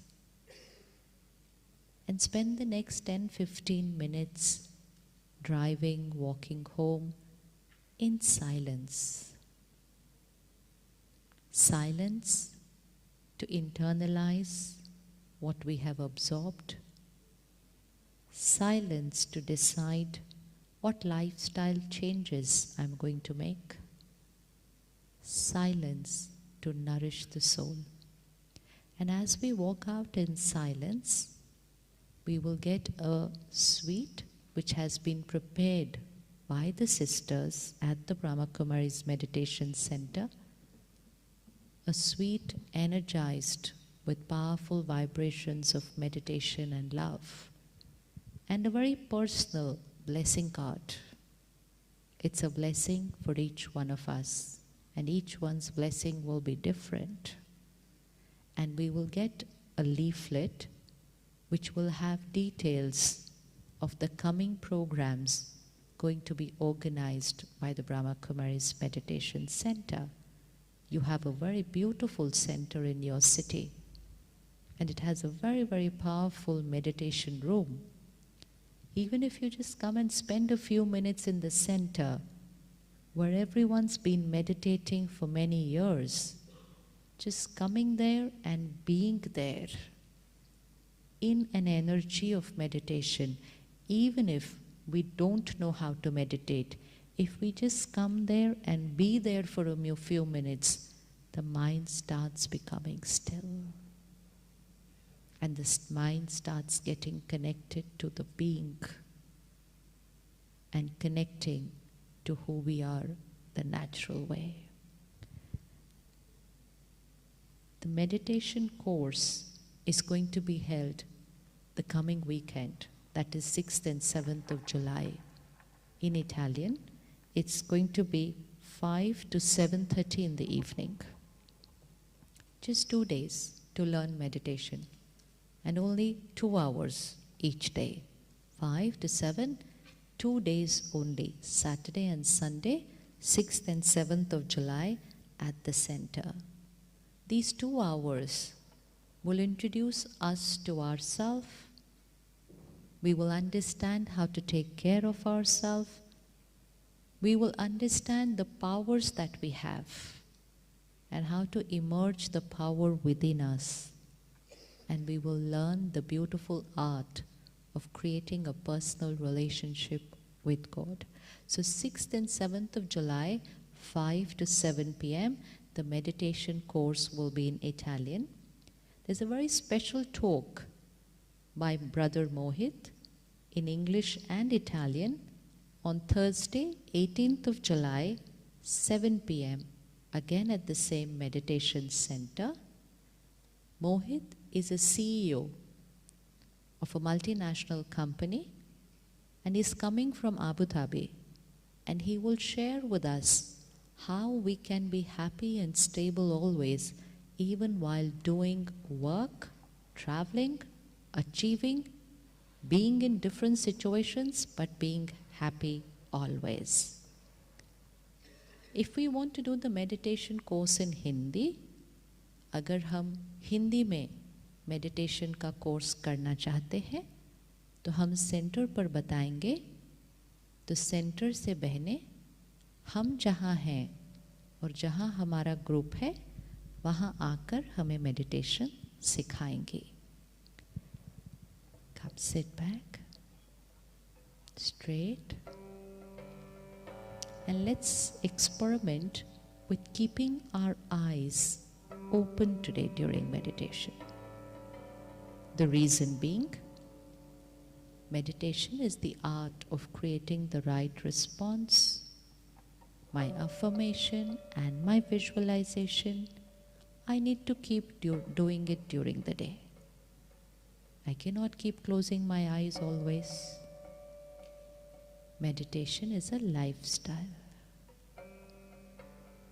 and spend the next 10-15 minutes driving, walking home in silence. Silence to internalize what we have absorbed. Silence to decide what lifestyle changes I'm going to make. Silence to nourish the soul. And as we walk out in silence, we will get a sweet which has been prepared by the sisters at the Brahma Kumaris Meditation Center, a sweet energized with powerful vibrations of meditation and love, and a very personal blessing card. It's a blessing for each one of us, and each one's blessing will be different. And we will get a leaflet which will have details of the coming programs going to be organized by the Brahma Kumaris Meditation Center. You have a very beautiful center in your city, and it has a very, very powerful meditation room. Even if you just come and spend a few minutes in the center, where everyone's been meditating for many years, just coming there and being there in an energy of meditation, even if we don't know how to meditate, if we just come there and be there for a few minutes, the mind starts becoming still. And the mind starts getting connected to the being and connecting to who we are, the natural way. The meditation course is going to be held the coming weekend, that is 6th and 7th of July, in Italian. It's going to be 5 to 7:30 in the evening. Just 2 days to learn meditation, and only 2 hours each day. 5 to 7, 2 days only, Saturday and Sunday, 6th and 7th of July at the center. These 2 hours will introduce us to ourselves. We will understand how to take care of ourselves. We will understand the powers that we have and how to emerge the power within us. And we will learn the beautiful art of creating a personal relationship with God. So 6th and 7th of July, 5 to 7 p.m., the meditation course will be in Italian. There's a very special talk by Brother Mohit in English and Italian on Thursday, 18th of July, 7 p.m., again at the same meditation center. Mohit is a CEO of a multinational company, and he's coming from Abu Dhabi, and he will share with us how we can be happy and stable always, even while doing work, traveling, achieving, being in different situations, but being happy always. If we want to do the meditation course in Hindi, अगर हम हिंदी में meditation का course करना चाहते हैं तो हम centre पर बताएंगे, तो सेंटर से बहनें हम जहाँ हैं और जहाँ हमारा ग्रुप है वहाँ आकर हमें मेडिटेशन सिखाएंगे. Come, sit back, straight, and let's experiment with keeping our eyes open today during meditation. The reason being, meditation is the art of creating the right response. My affirmation and my visualization, I need to keep doing it during the day. I cannot keep closing my eyes always. Meditation is a lifestyle.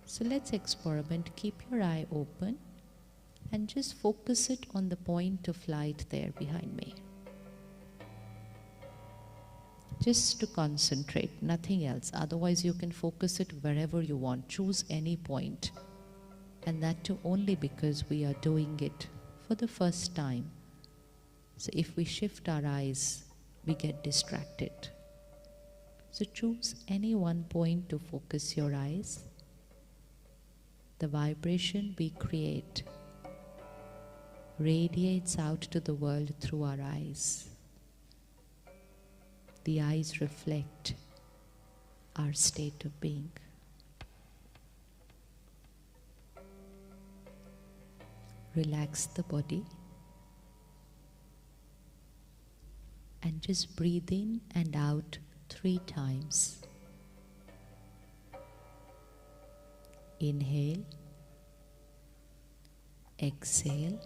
So let's experiment. Keep your eye open and just focus it on the point of light there behind me. Just to concentrate, nothing else. Otherwise you can focus it wherever you want. Choose any point. And that too only because we are doing it for the first time. So if we shift our eyes, we get distracted. So choose any one point to focus your eyes. The vibration we create radiates out to the world through our eyes. The eyes reflect our state of being. Relax the body and just breathe in and out 3 times. Inhale, exhale,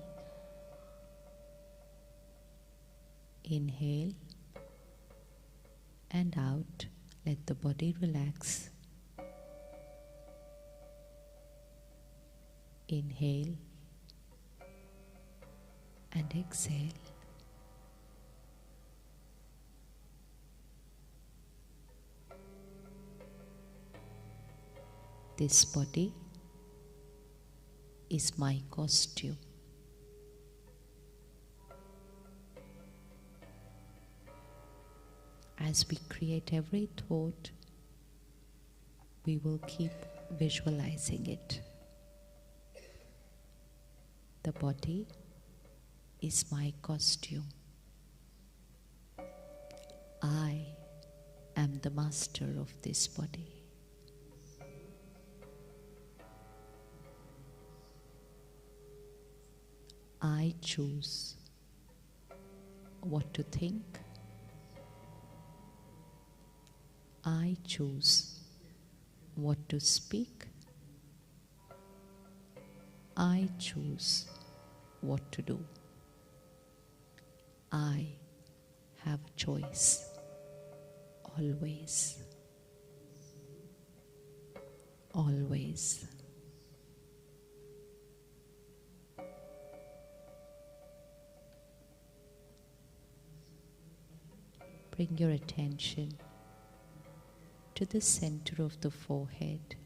Inhale and out. Let the body relax. Inhale and exhale. This body is my costume. As we create every thought, we will keep visualizing it. The body is my costume. I am the master of this body. I choose what to think. I choose what to speak. I choose what to do. I have choice always. Always. Bring your attention to the center of the forehead.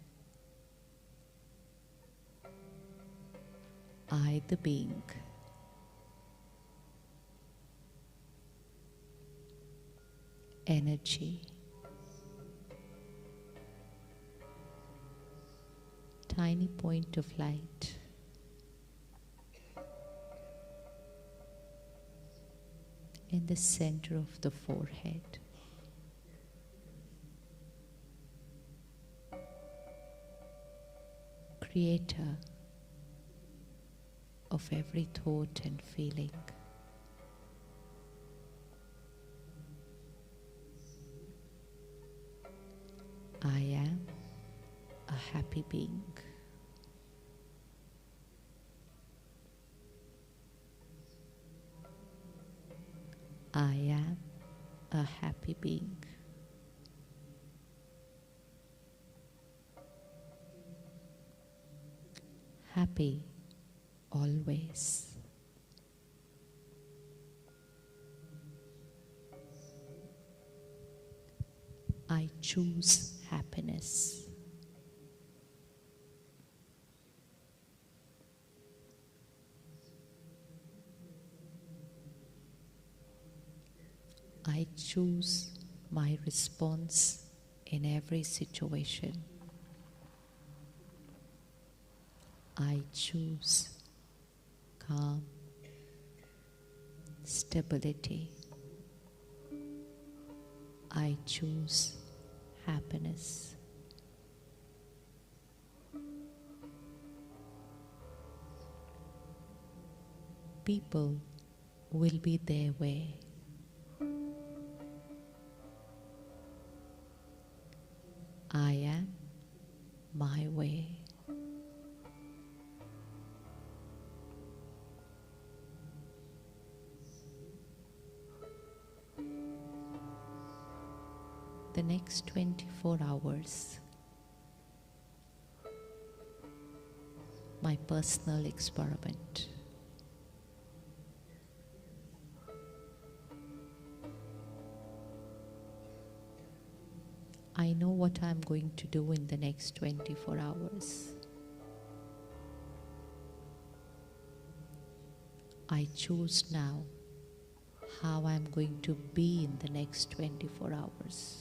I, the being, energy, tiny point of light, in the center of the forehead. Creator of every thought and feeling. I am a happy being. I am a happy being. Happy always. I choose happiness. I choose my response in every situation. I choose calm, stability. I choose happiness. People will be their way. I am my way. The next 24 hours, my personal experiment. I know what I'm going to do in the next 24 hours. I choose now how I'm going to be in the next 24 hours.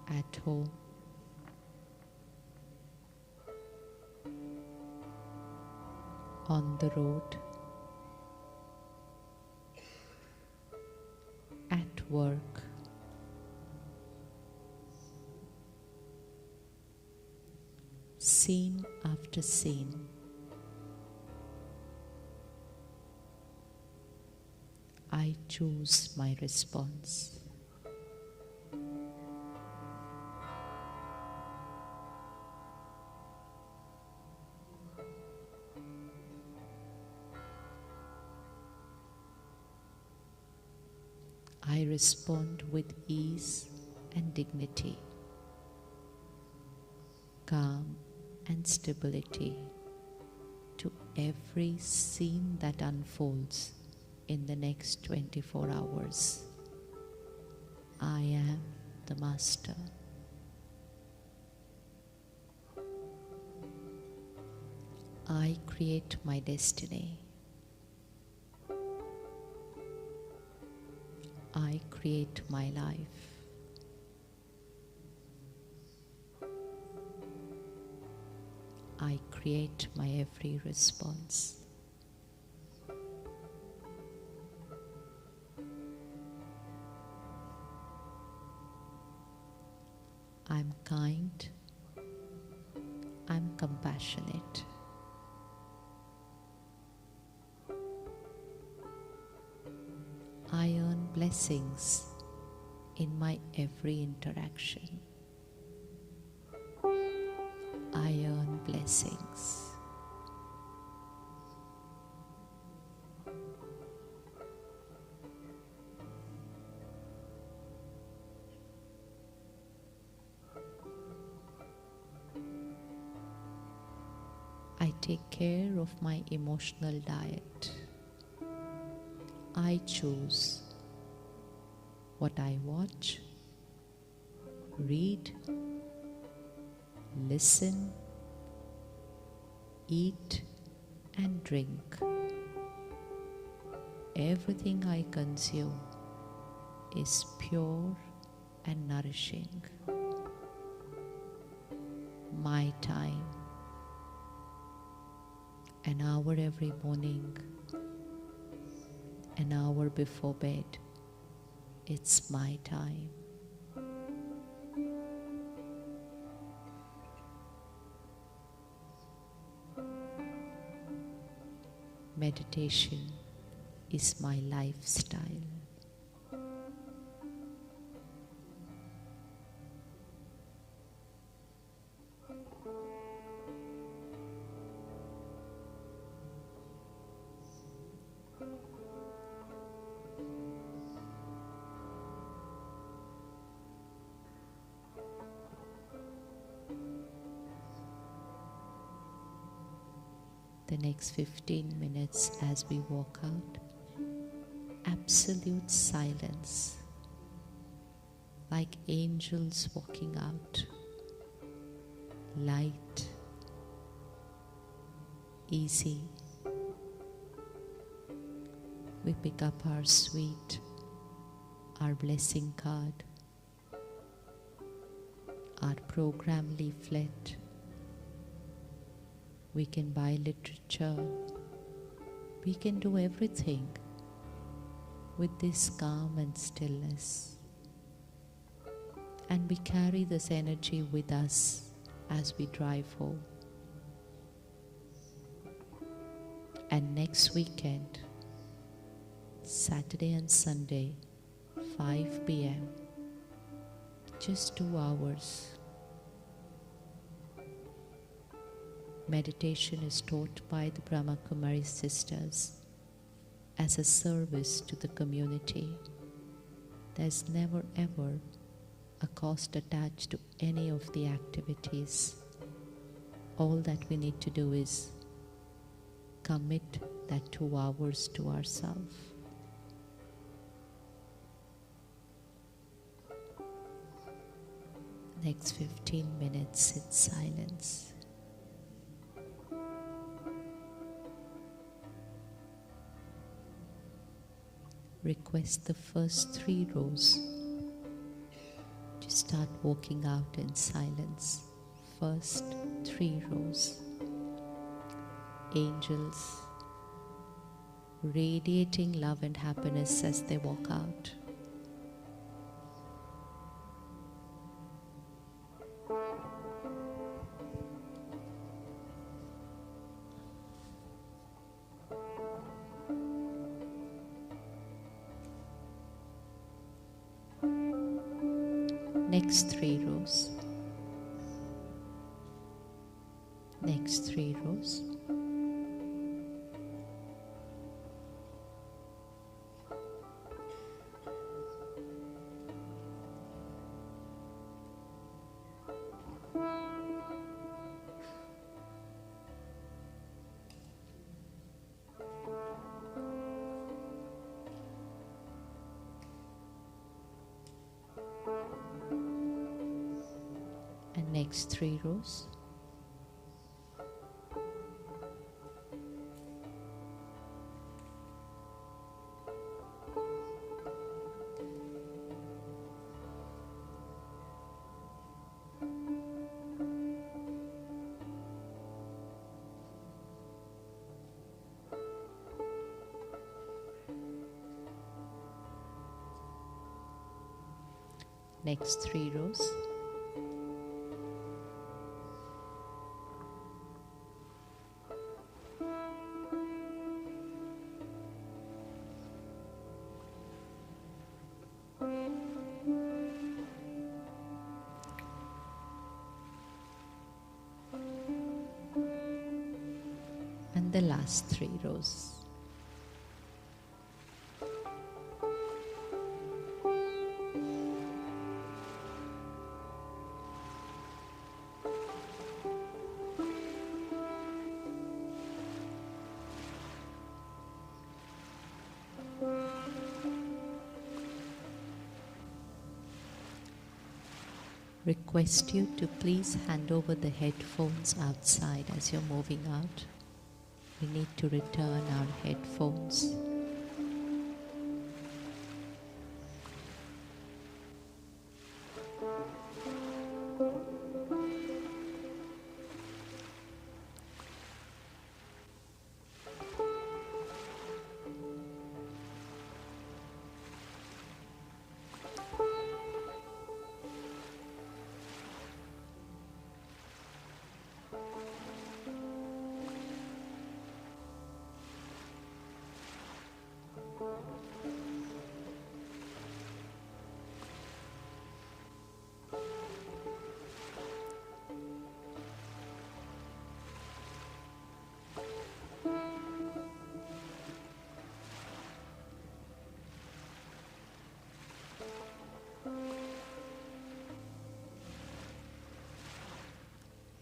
At home, on the road, at work, scene after scene, I choose my response. I respond with ease and dignity, calm and stability to every scene that unfolds in the next 24 hours. I am the master. I create my destiny. I create my life. I create my every response. I'm kind. I'm compassionate. I earn blessings in my every interaction. I earn blessings. I take care of my emotional diet. I choose what I watch, read, listen, eat and drink. Everything I consume is pure and nourishing. My time, an hour every morning, an hour before bed, it's my time. Meditation is my lifestyle. The next 15 minutes as we walk out, absolute silence, like angels walking out, light, easy. We pick up our sweet, our blessing card, our program leaflet. We can buy literature. We can do everything with this calm and stillness. And we carry this energy with us as we drive home. And next weekend, Saturday and Sunday, 5 p.m., just 2 hours. Meditation is taught by the Brahma Kumaris sisters as a service to the community. There's never ever a cost attached to any of the activities. All that we need to do is commit that 2 hours to ourselves. Next 15 minutes, sit silence. Request the first 3 rows to start walking out in silence. First 3 rows. Angels radiating love and happiness as they walk out. Next 3 rows. Next 3 rows. Next 3 rows. Next 3 rows. And the last 3 rows. Request you to please hand over the headphones outside as you're moving out. We need to return our headphones.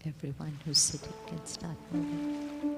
Everyone who's sitting can start moving.